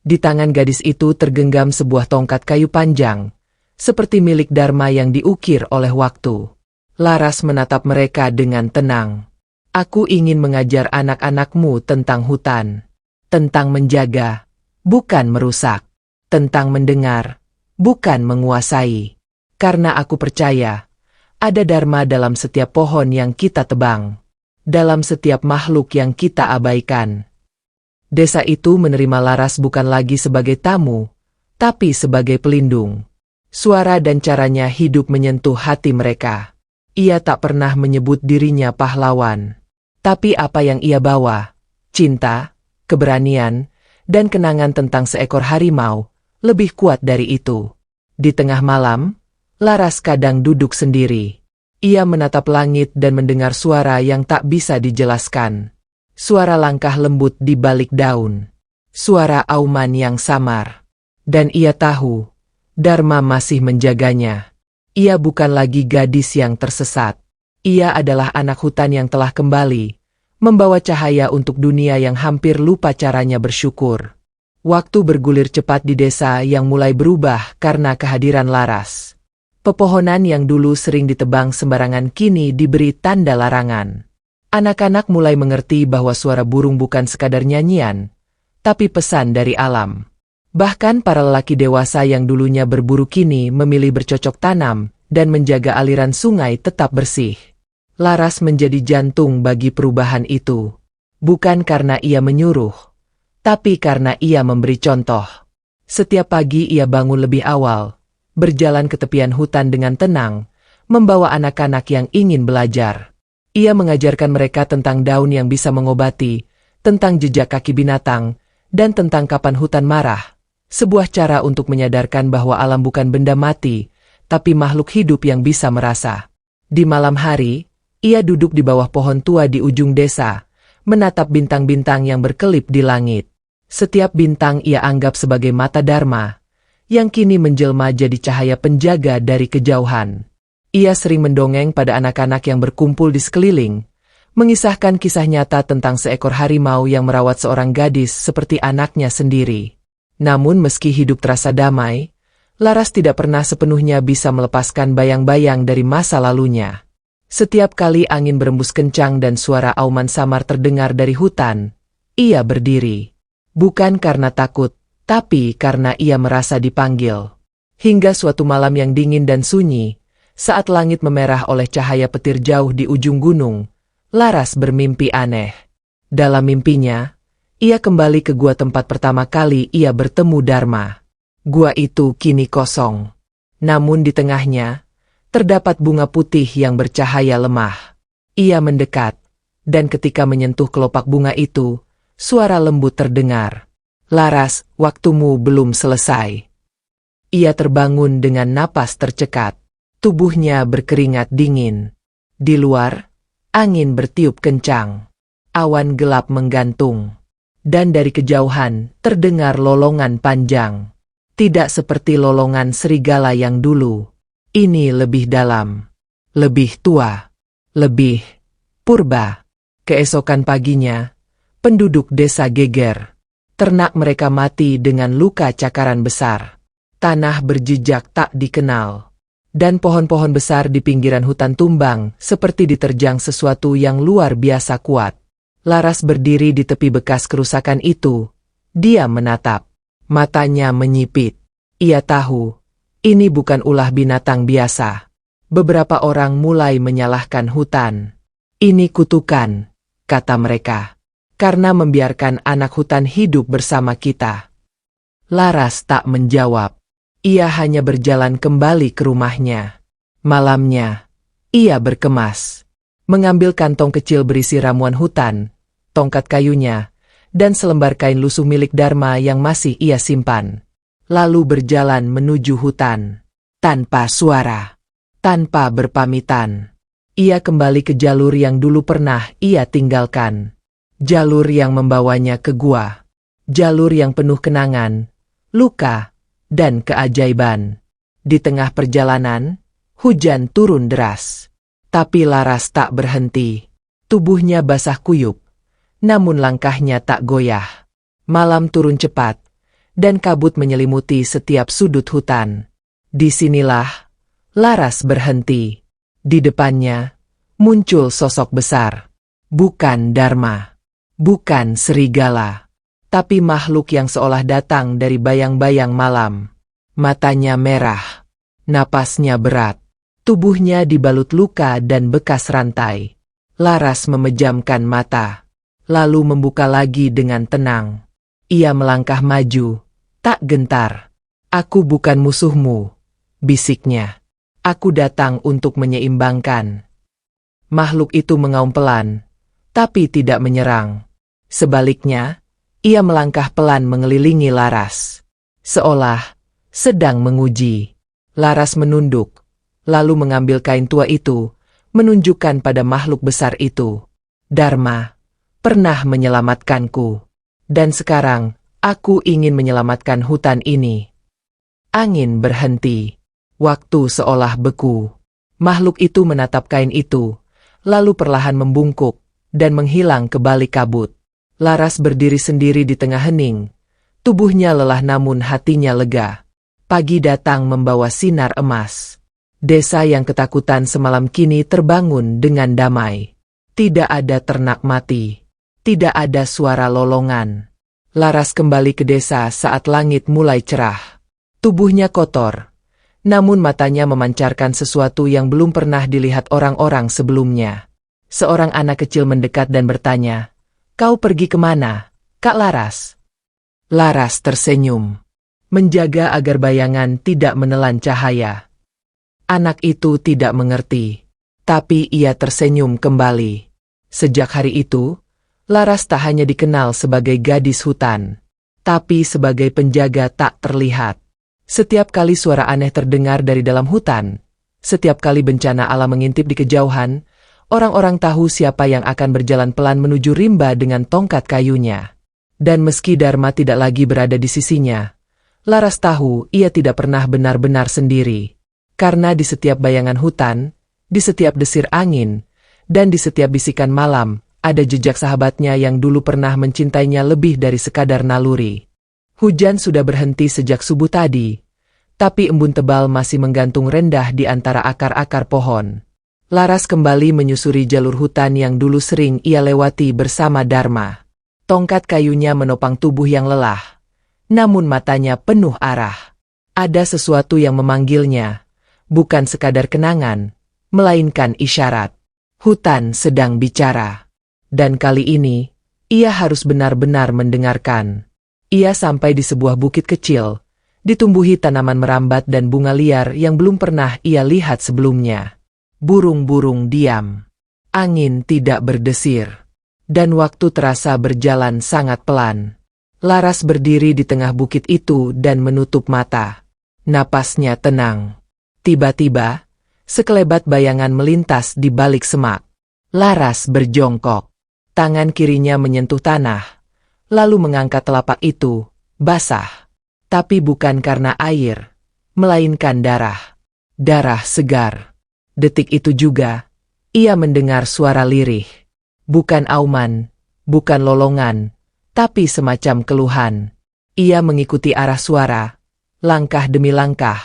Speaker 1: Di tangan gadis itu tergenggam sebuah tongkat kayu panjang, seperti milik Dharma yang diukir oleh waktu. Laras menatap mereka dengan tenang. Aku ingin mengajar anak-anakmu tentang hutan. Tentang menjaga, bukan merusak. Tentang mendengar, bukan menguasai. Karena aku percaya, ada Dharma dalam setiap pohon yang kita tebang. Dalam setiap makhluk yang kita abaikan. Desa itu menerima Laras bukan lagi sebagai tamu, tapi sebagai pelindung. Suara dan caranya hidup menyentuh hati mereka. Ia tak pernah menyebut dirinya pahlawan. Tapi apa yang ia bawa, cinta, keberanian, dan kenangan tentang seekor harimau, lebih kuat dari itu. Di tengah malam, Laras kadang duduk sendiri. Ia menatap langit dan mendengar suara yang tak bisa dijelaskan. Suara langkah lembut di balik daun. Suara auman yang samar. Dan ia tahu, Dharma masih menjaganya. Ia bukan lagi gadis yang tersesat. Ia adalah anak hutan yang telah kembali, membawa cahaya untuk dunia yang hampir lupa caranya bersyukur. Waktu bergulir cepat di desa yang mulai berubah karena kehadiran Laras. Pepohonan yang dulu sering ditebang sembarangan kini diberi tanda larangan. Anak-anak mulai mengerti bahwa suara burung bukan sekadar nyanyian, tapi pesan dari alam. Bahkan para lelaki dewasa yang dulunya berburu kini memilih bercocok tanam dan menjaga aliran sungai tetap bersih. Laras menjadi jantung bagi perubahan itu. Bukan karena ia menyuruh, tapi karena ia memberi contoh. Setiap pagi ia bangun lebih awal, berjalan ke tepian hutan dengan tenang, membawa anak-anak yang ingin belajar. Ia mengajarkan mereka tentang daun yang bisa mengobati, tentang jejak kaki binatang, dan tentang kapan hutan marah. Sebuah cara untuk menyadarkan bahwa alam bukan benda mati, tapi makhluk hidup yang bisa merasa. Di malam hari, ia duduk di bawah pohon tua di ujung desa, menatap bintang-bintang yang berkelip di langit. Setiap bintang ia anggap sebagai mata Dharma, yang kini menjelma jadi cahaya penjaga dari kejauhan. Ia sering mendongeng pada anak-anak yang berkumpul di sekeliling, mengisahkan kisah nyata tentang seekor harimau yang merawat seorang gadis seperti anaknya sendiri. Namun meski hidup terasa damai, Laras tidak pernah sepenuhnya bisa melepaskan bayang-bayang dari masa lalunya. Setiap kali angin berembus kencang dan suara auman samar terdengar dari hutan, ia berdiri. Bukan karena takut, tapi karena ia merasa dipanggil. Hingga suatu malam yang dingin dan sunyi, saat langit memerah oleh cahaya petir jauh di ujung gunung, Laras bermimpi aneh. Dalam mimpinya, ia kembali ke gua tempat pertama kali ia bertemu Dharma. Gua itu kini kosong. Namun di tengahnya, terdapat bunga putih yang bercahaya lemah. Ia mendekat, dan ketika menyentuh kelopak bunga itu, suara lembut terdengar. Laras, waktumu belum selesai. Ia terbangun dengan napas tercekat. Tubuhnya berkeringat dingin. Di luar, angin bertiup kencang. Awan gelap menggantung. Dan dari kejauhan, terdengar lolongan panjang. Tidak seperti lolongan serigala yang dulu. Ini lebih dalam, lebih tua, lebih purba. Keesokan paginya, penduduk desa geger. Ternak mereka mati dengan luka cakaran besar. Tanah berjejak tak dikenal. Dan pohon-pohon besar di pinggiran hutan tumbang seperti diterjang sesuatu yang luar biasa kuat. Laras berdiri di tepi bekas kerusakan itu. Dia menatap. Matanya menyipit. Ia tahu, ini bukan ulah binatang biasa. Beberapa orang mulai menyalahkan hutan. Ini kutukan, kata mereka, karena membiarkan anak hutan hidup bersama kita. Laras tak menjawab. Ia hanya berjalan kembali ke rumahnya. Malamnya, ia berkemas. Mengambil kantong kecil berisi ramuan hutan, tongkat kayunya, dan selembar kain lusuh milik Dharma yang masih ia simpan. Lalu berjalan menuju hutan. Tanpa suara, tanpa berpamitan. Ia kembali ke jalur yang dulu pernah ia tinggalkan. Jalur yang membawanya ke gua. Jalur yang penuh kenangan, luka, dan keajaiban. Di tengah perjalanan, hujan turun deras. Tapi Laras tak berhenti. Tubuhnya basah kuyup. Namun langkahnya tak goyah. Malam turun cepat, dan kabut menyelimuti setiap sudut hutan. Disinilah, Laras berhenti. Di depannya, muncul sosok besar. Bukan Dharma, bukan serigala, tapi makhluk yang seolah datang dari bayang-bayang malam. Matanya merah, napasnya berat, tubuhnya dibalut luka dan bekas rantai. Laras memejamkan mata, lalu membuka lagi dengan tenang. Ia melangkah maju, tak gentar. Aku bukan musuhmu, bisiknya. Aku datang untuk menyeimbangkan. Makhluk itu mengaum pelan, tapi tidak menyerang. Sebaliknya, ia melangkah pelan mengelilingi Laras. Seolah sedang menguji. Laras menunduk, lalu mengambil kain tua itu, menunjukkan pada makhluk besar itu. Dharma pernah menyelamatkanku. Dan sekarang, aku ingin menyelamatkan hutan ini. Angin berhenti. Waktu seolah beku. Makhluk itu menatap kain itu, lalu perlahan membungkuk, dan menghilang ke balik kabut. Laras berdiri sendiri di tengah hening. Tubuhnya lelah namun hatinya lega. Pagi datang membawa sinar emas. Desa yang ketakutan semalam kini terbangun dengan damai. Tidak ada ternak mati. Tidak ada suara lolongan. Laras kembali ke desa saat langit mulai cerah. Tubuhnya kotor, namun matanya memancarkan sesuatu yang belum pernah dilihat orang-orang sebelumnya. Seorang anak kecil mendekat dan bertanya, "Kau pergi kemana, Kak Laras?" Laras tersenyum, menjaga agar bayangan tidak menelan cahaya. Anak itu tidak mengerti, tapi ia tersenyum kembali. Sejak hari itu, Laras tak hanya dikenal sebagai gadis hutan, tapi sebagai penjaga tak terlihat. Setiap kali suara aneh terdengar dari dalam hutan, Setiap kali bencana alam mengintip di kejauhan, orang-orang tahu siapa yang akan berjalan pelan menuju rimba dengan tongkat kayunya. Dan meski Dharma tidak lagi berada di sisinya, Laras tahu ia tidak pernah benar-benar sendiri. Karena di setiap bayangan hutan, di setiap desir angin, dan di setiap bisikan malam, ada jejak sahabatnya yang dulu pernah mencintainya lebih dari sekadar naluri. Hujan sudah berhenti sejak subuh tadi, tapi embun tebal masih menggantung rendah di antara akar-akar pohon. Laras kembali menyusuri jalur hutan yang dulu sering ia lewati bersama Dharma. Tongkat kayunya menopang tubuh yang lelah, namun matanya penuh arah. Ada sesuatu yang memanggilnya, bukan sekadar kenangan, melainkan isyarat. Hutan sedang bicara. Dan kali ini, ia harus benar-benar mendengarkan. Ia sampai di sebuah bukit kecil, ditumbuhi tanaman merambat dan bunga liar yang belum pernah ia lihat sebelumnya. Burung-burung diam. Angin tidak berdesir. Dan waktu terasa berjalan sangat pelan. Laras berdiri di tengah bukit itu dan menutup mata. Napasnya tenang. Tiba-tiba, sekelebat bayangan melintas di balik semak. Laras berjongkok. Tangan kirinya menyentuh tanah, lalu mengangkat telapak itu, basah. Tapi bukan karena air, melainkan darah. Darah segar. Detik itu juga, ia mendengar suara lirih. Bukan auman, bukan lolongan, tapi semacam keluhan. Ia mengikuti arah suara, langkah demi langkah,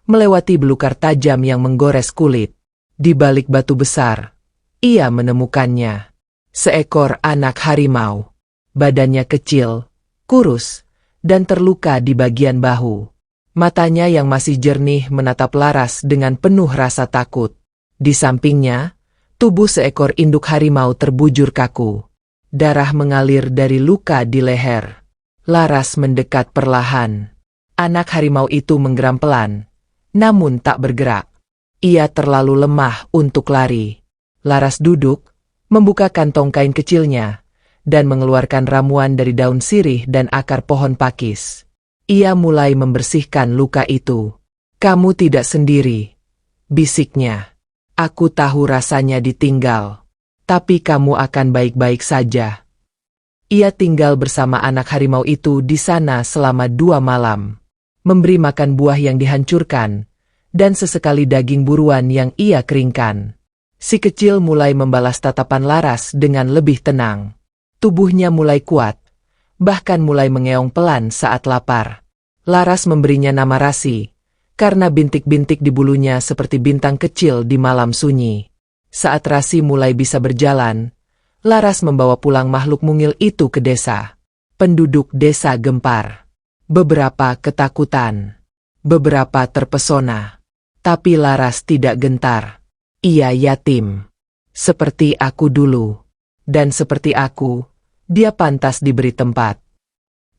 Speaker 1: melewati belukar tajam yang menggores kulit. Di balik batu besar, ia menemukannya. Seekor anak harimau. Badannya kecil, kurus, dan terluka di bagian bahu. Matanya yang masih jernih menatap Laras dengan penuh rasa takut. Di sampingnya, tubuh seekor induk harimau terbujur kaku. Darah mengalir dari luka di leher. Laras mendekat perlahan. Anak harimau itu menggeram pelan, namun tak bergerak. Ia terlalu lemah untuk lari. Laras duduk, membuka kantong kain kecilnya, dan mengeluarkan ramuan dari daun sirih dan akar pohon pakis. Ia mulai membersihkan luka itu. "Kamu tidak sendiri," bisiknya. "Aku tahu rasanya ditinggal, tapi kamu akan baik-baik saja." Ia tinggal bersama anak harimau itu di sana selama 2 malam. Memberi makan buah yang dihancurkan, dan sesekali daging buruan yang ia keringkan. Si kecil mulai membalas tatapan Laras dengan lebih tenang. Tubuhnya mulai kuat, bahkan mulai mengeong pelan saat lapar. Laras memberinya nama Rasi, karena bintik-bintik di bulunya seperti bintang kecil di malam sunyi. Saat Rasi mulai bisa berjalan, Laras membawa pulang makhluk mungil itu ke desa. Penduduk desa gempar. Beberapa ketakutan, beberapa terpesona. Tapi Laras tidak gentar. Ia yatim. Seperti aku dulu. Dan seperti aku, dia pantas diberi tempat.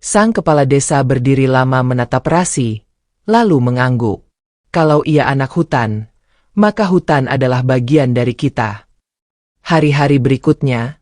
Speaker 1: Sang kepala desa berdiri lama menatap Rasi, lalu mengangguk. Kalau ia anak hutan, maka hutan adalah bagian dari kita. Hari-hari berikutnya,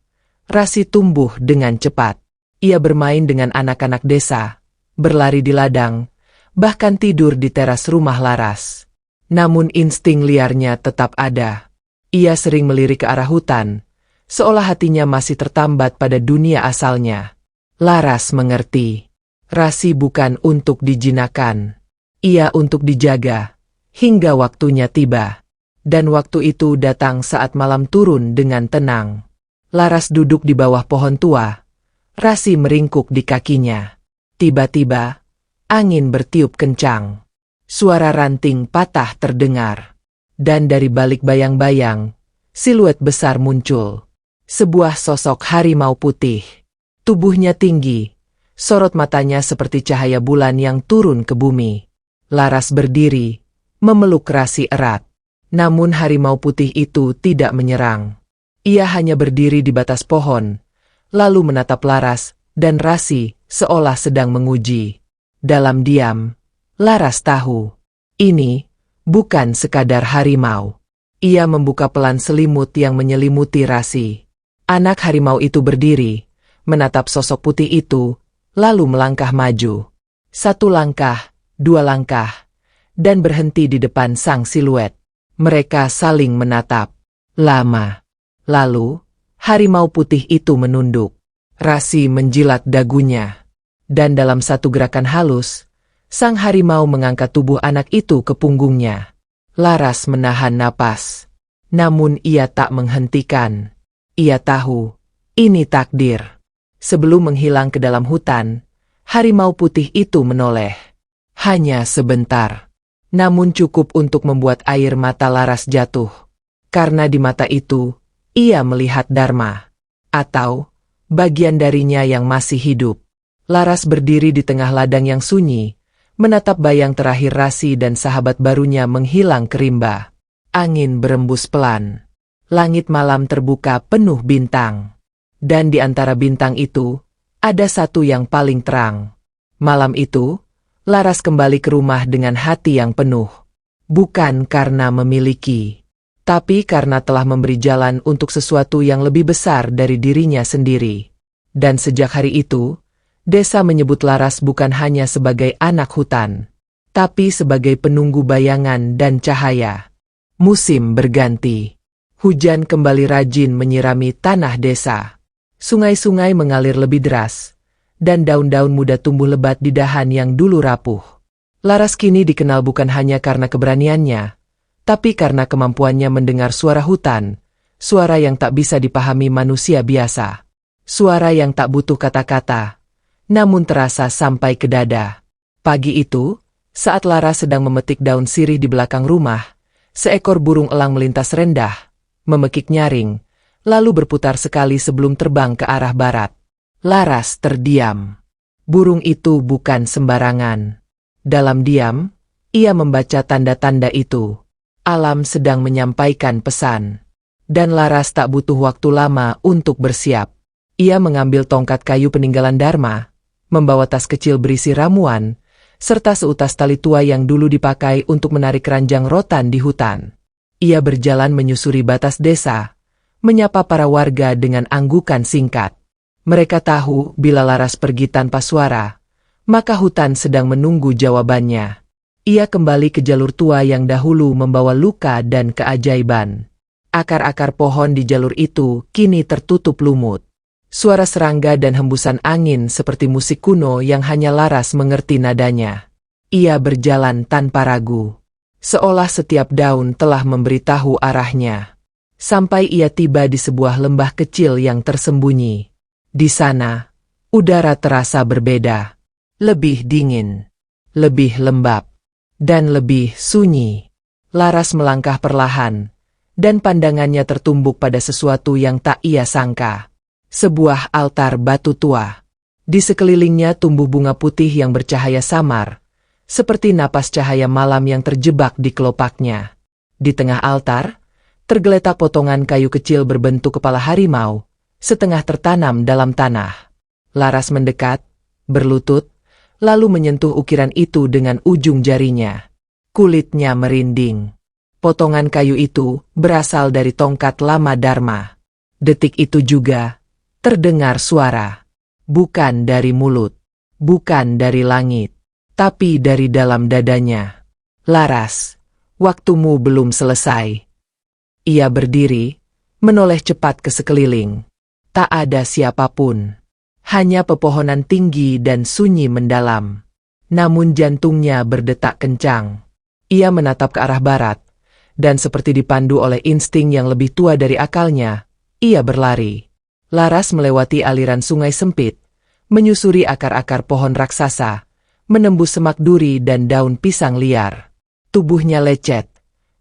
Speaker 1: Rasi tumbuh dengan cepat. Ia bermain dengan anak-anak desa, berlari di ladang, bahkan tidur di teras rumah Laras. Namun insting liarnya tetap ada. Ia sering melirik ke arah hutan, seolah hatinya masih tertambat pada dunia asalnya. Laras mengerti. Rasi bukan untuk dijinakan. Ia untuk dijaga, hingga waktunya tiba. Dan waktu itu datang saat malam turun dengan tenang. Laras duduk di bawah pohon tua. Rasi meringkuk di kakinya. Tiba-tiba, angin bertiup kencang. Suara ranting patah terdengar. Dan dari balik bayang-bayang, siluet besar muncul. Sebuah sosok harimau putih. Tubuhnya tinggi, sorot matanya seperti cahaya bulan yang turun ke bumi. Laras berdiri, memeluk Rasi erat. Namun harimau putih itu tidak menyerang. Ia hanya berdiri di batas pohon, lalu menatap Laras dan Rasi seolah sedang menguji. Dalam diam, Laras tahu, ini bukan sekadar harimau. Ia membuka pelan selimut yang menyelimuti Rasi. Anak harimau itu berdiri, menatap sosok putih itu, lalu melangkah maju. 1 langkah, 2 langkah, dan berhenti di depan sang siluet. Mereka saling menatap. Lama. Lalu, harimau putih itu menunduk. Rasi menjilat dagunya. Dan dalam satu gerakan halus, sang harimau mengangkat tubuh anak itu ke punggungnya. Laras menahan napas. Namun ia tak menghentikan. Ia tahu, ini takdir. Sebelum menghilang ke dalam hutan, harimau putih itu menoleh. Hanya sebentar. Namun cukup untuk membuat air mata Laras jatuh. Karena di mata itu, ia melihat Dharma. Atau, bagian darinya yang masih hidup. Laras berdiri di tengah ladang yang sunyi, menatap bayang terakhir Rasi dan sahabat barunya menghilang ke rimba. Angin berembus pelan. Langit malam terbuka penuh bintang. Dan di antara bintang itu, ada satu yang paling terang. Malam itu, Laras kembali ke rumah dengan hati yang penuh. Bukan karena memiliki, tapi karena telah memberi jalan untuk sesuatu yang lebih besar dari dirinya sendiri. Dan sejak hari itu, desa menyebut Laras bukan hanya sebagai anak hutan, tapi sebagai penunggu bayangan dan cahaya. Musim berganti. Hujan kembali rajin menyirami tanah desa. Sungai-sungai mengalir lebih deras, dan daun-daun muda tumbuh lebat di dahan yang dulu rapuh. Laras kini dikenal bukan hanya karena keberaniannya, tapi karena kemampuannya mendengar suara hutan, suara yang tak bisa dipahami manusia biasa. Suara yang tak butuh kata-kata, namun terasa sampai ke dada. Pagi itu, saat Laras sedang memetik daun sirih di belakang rumah, seekor burung elang melintas rendah, memekik nyaring, lalu berputar sekali sebelum terbang ke arah barat. Laras terdiam. Burung itu bukan sembarangan. Dalam diam, ia membaca tanda-tanda itu. Alam sedang menyampaikan pesan. Dan Laras tak butuh waktu lama untuk bersiap. Ia mengambil tongkat kayu peninggalan Dharma, membawa tas kecil berisi ramuan, serta seutas tali tua yang dulu dipakai untuk menarik keranjang rotan di hutan. Ia berjalan menyusuri batas desa, menyapa para warga dengan anggukan singkat. Mereka tahu bila Laras pergi tanpa suara, maka hutan sedang menunggu jawabannya. Ia kembali ke jalur tua yang dahulu membawa luka dan keajaiban. Akar-akar pohon di jalur itu kini tertutup lumut. Suara serangga dan hembusan angin seperti musik kuno yang hanya Laras mengerti nadanya. Ia berjalan tanpa ragu, seolah setiap daun telah memberitahu arahnya. Sampai ia tiba di sebuah lembah kecil yang tersembunyi. Di sana, udara terasa berbeda. Lebih dingin, lebih lembab, dan lebih sunyi. Laras melangkah perlahan, dan pandangannya tertumbuk pada sesuatu yang tak ia sangka. Sebuah altar batu tua. Di sekelilingnya tumbuh bunga putih yang bercahaya samar, seperti napas cahaya malam yang terjebak di kelopaknya. Di tengah altar, tergeletak potongan kayu kecil berbentuk kepala harimau, setengah tertanam dalam tanah. Laras mendekat, berlutut, lalu menyentuh ukiran itu dengan ujung jarinya. Kulitnya merinding. Potongan kayu itu berasal dari tongkat lama Dharma. Detik itu juga, terdengar suara. Bukan dari mulut, bukan dari langit, tapi dari dalam dadanya. Laras, waktumu belum selesai. Ia berdiri, menoleh cepat ke sekeliling. Tak ada siapapun. Hanya pepohonan tinggi dan sunyi mendalam. Namun jantungnya berdetak kencang. Ia menatap ke arah barat, dan seperti dipandu oleh insting yang lebih tua dari akalnya, ia berlari. Laras melewati aliran sungai sempit, menyusuri akar-akar pohon raksasa, menembus semak duri dan daun pisang liar. Tubuhnya lecet,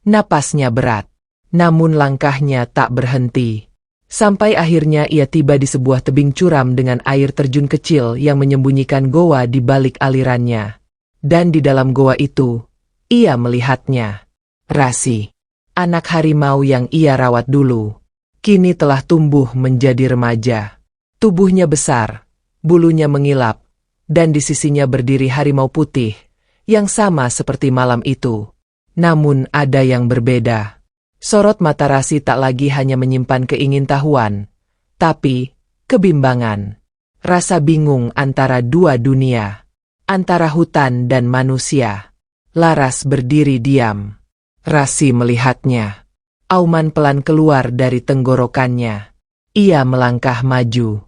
Speaker 1: napasnya berat, namun langkahnya tak berhenti. Sampai akhirnya ia tiba di sebuah tebing curam dengan air terjun kecil yang menyembunyikan goa di balik alirannya. Dan di dalam goa itu, ia melihatnya. Rasi, anak harimau yang ia rawat dulu, kini telah tumbuh menjadi remaja. Tubuhnya besar, bulunya mengilap, dan di sisinya berdiri harimau putih, yang sama seperti malam itu. Namun ada yang berbeda. Sorot mata Rasi tak lagi hanya menyimpan keingintahuan, tapi kebimbangan. Rasa bingung antara dua dunia, antara hutan dan manusia. Laras berdiri diam. Rasi melihatnya. Auman pelan keluar dari tenggorokannya. Ia melangkah maju.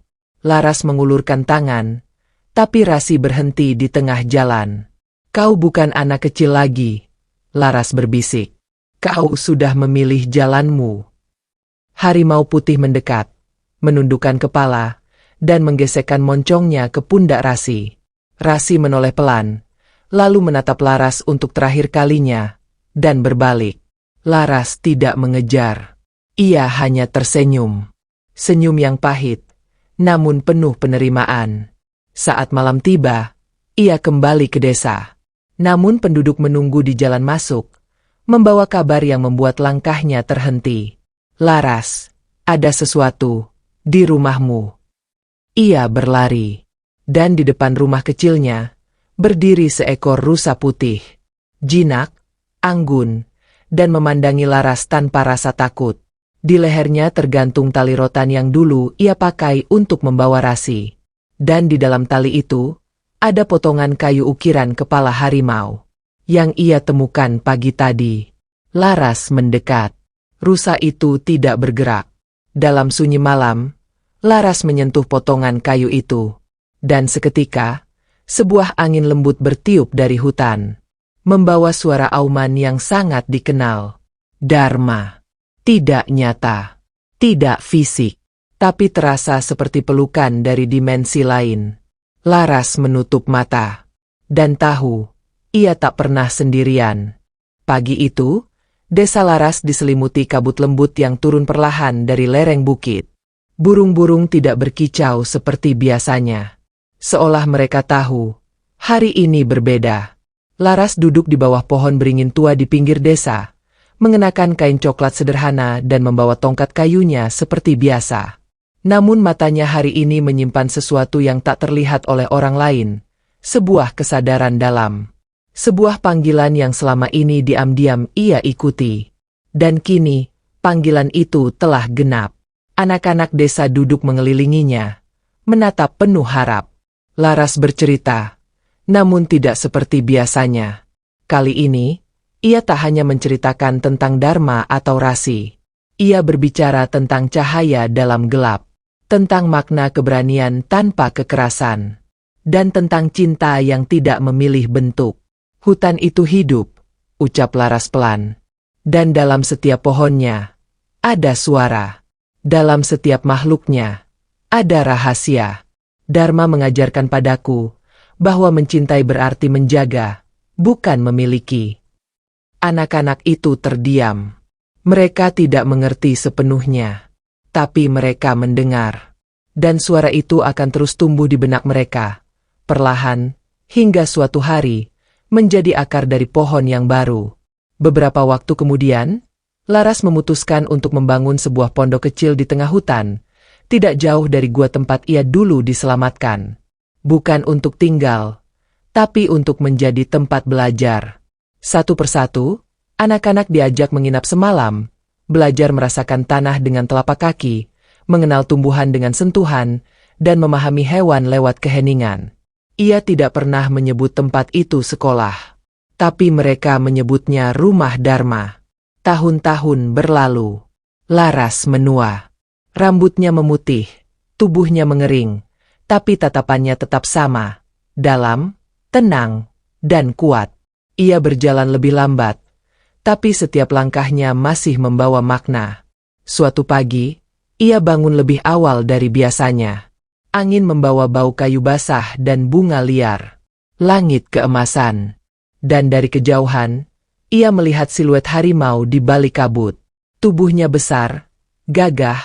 Speaker 1: Laras mengulurkan tangan, tapi Rasi berhenti di tengah jalan. Kau bukan anak kecil lagi, Laras berbisik. Kau sudah memilih jalanmu. Harimau putih mendekat, menundukkan kepala, dan menggesekkan moncongnya ke pundak Rasi. Rasi menoleh pelan, lalu menatap Laras untuk terakhir kalinya, dan berbalik. Laras tidak mengejar. Ia hanya tersenyum. Senyum yang pahit, namun penuh penerimaan. Saat malam tiba, ia kembali ke desa. Namun penduduk menunggu di jalan masuk, membawa kabar yang membuat langkahnya terhenti. Laras, ada sesuatu di rumahmu. Ia berlari, dan di depan rumah kecilnya, berdiri seekor rusa putih, jinak, anggun, dan memandangi Laras tanpa rasa takut. Di lehernya tergantung tali rotan yang dulu ia pakai untuk membawa Rasi. Dan di dalam tali itu, ada potongan kayu ukiran kepala harimau, yang ia temukan pagi tadi. Laras mendekat. Rusa itu tidak bergerak. Dalam sunyi malam, Laras menyentuh potongan kayu itu. Dan seketika, sebuah angin lembut bertiup dari hutan, membawa suara auman yang sangat dikenal. Dharma. Tidak nyata, tidak fisik, tapi terasa seperti pelukan dari dimensi lain. Laras menutup mata, dan tahu, ia tak pernah sendirian. Pagi itu, desa Laras diselimuti kabut lembut yang turun perlahan dari lereng bukit. Burung-burung tidak berkicau seperti biasanya. Seolah mereka tahu, hari ini berbeda. Laras duduk di bawah pohon beringin tua di pinggir desa, mengenakan kain coklat sederhana dan membawa tongkat kayunya seperti biasa. Namun matanya hari ini menyimpan sesuatu yang tak terlihat oleh orang lain, sebuah kesadaran dalam. Sebuah panggilan yang selama ini diam-diam ia ikuti. Dan kini, panggilan itu telah genap. Anak-anak desa duduk mengelilinginya, menatap penuh harap. Laras bercerita, namun tidak seperti biasanya. Kali ini, ia tak hanya menceritakan tentang Dharma atau Rasi. Ia berbicara tentang cahaya dalam gelap, tentang makna keberanian tanpa kekerasan, dan tentang cinta yang tidak memilih bentuk. Hutan itu hidup, ucap Laras pelan. Dan dalam setiap pohonnya, ada suara. Dalam setiap makhluknya, ada rahasia. Dharma mengajarkan padaku bahwa mencintai berarti menjaga, bukan memiliki. Anak-anak itu terdiam. Mereka tidak mengerti sepenuhnya, tapi mereka mendengar. Dan suara itu akan terus tumbuh di benak mereka, perlahan, hingga suatu hari, menjadi akar dari pohon yang baru. Beberapa waktu kemudian, Laras memutuskan untuk membangun sebuah pondok kecil di tengah hutan, tidak jauh dari gua tempat ia dulu diselamatkan. Bukan untuk tinggal, tapi untuk menjadi tempat belajar. Satu persatu, anak-anak diajak menginap semalam, belajar merasakan tanah dengan telapak kaki, mengenal tumbuhan dengan sentuhan, dan memahami hewan lewat keheningan. Ia tidak pernah menyebut tempat itu sekolah, tapi mereka menyebutnya rumah Dharma. Tahun-tahun berlalu. Laras menua. Rambutnya memutih, tubuhnya mengering, tapi tatapannya tetap sama, dalam, tenang, dan kuat. Ia berjalan lebih lambat, tapi setiap langkahnya masih membawa makna. Suatu pagi, ia bangun lebih awal dari biasanya. Angin membawa bau kayu basah dan bunga liar. Langit keemasan. Dan dari kejauhan, ia melihat siluet harimau di balik kabut. Tubuhnya besar, gagah,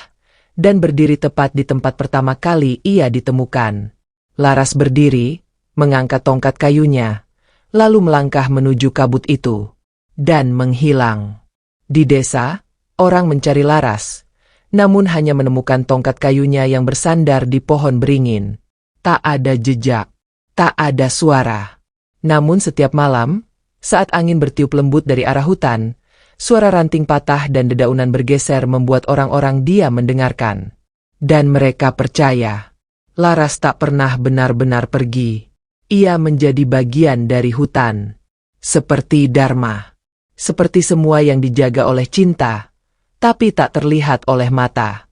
Speaker 1: dan berdiri tepat di tempat pertama kali ia ditemukan. Laras berdiri, mengangkat tongkat kayunya, lalu melangkah menuju kabut itu, dan menghilang. Di desa, orang mencari Laras, namun hanya menemukan tongkat kayunya yang bersandar di pohon beringin. Tak ada jejak, tak ada suara. Namun setiap malam, saat angin bertiup lembut dari arah hutan, suara ranting patah dan dedaunan bergeser membuat orang-orang diam mendengarkan. Dan mereka percaya, Laras tak pernah benar-benar pergi. Ia menjadi bagian dari hutan. Seperti Dharma. seperti semua yang dijaga oleh cinta, tapi tak terlihat oleh mata.